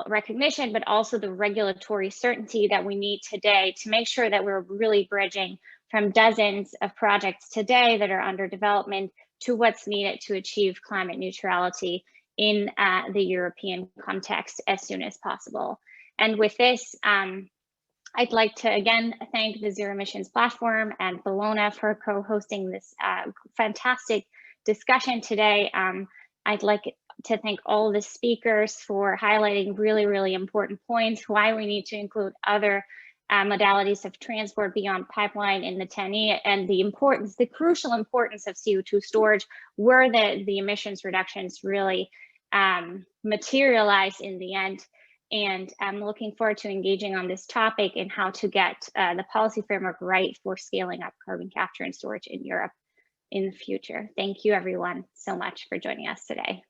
recognition, but also the regulatory certainty that we need today to make sure that we're really bridging from dozens of projects today that are under development to what's needed to achieve climate neutrality in the European context as soon as possible. And with this, I'd like to again thank the Zero Emissions Platform and Bellona for co-hosting this fantastic discussion today. I'd like to thank all the speakers for highlighting really, really important points, why we need to include other modalities of transport beyond pipeline in the TENI, and the importance, the crucial importance of CO2 storage, where the emissions reductions really materialize in the end. And I'm looking forward to engaging on this topic and how to get the policy framework right for scaling up carbon capture and storage in Europe in the future. Thank you everyone so much for joining us today.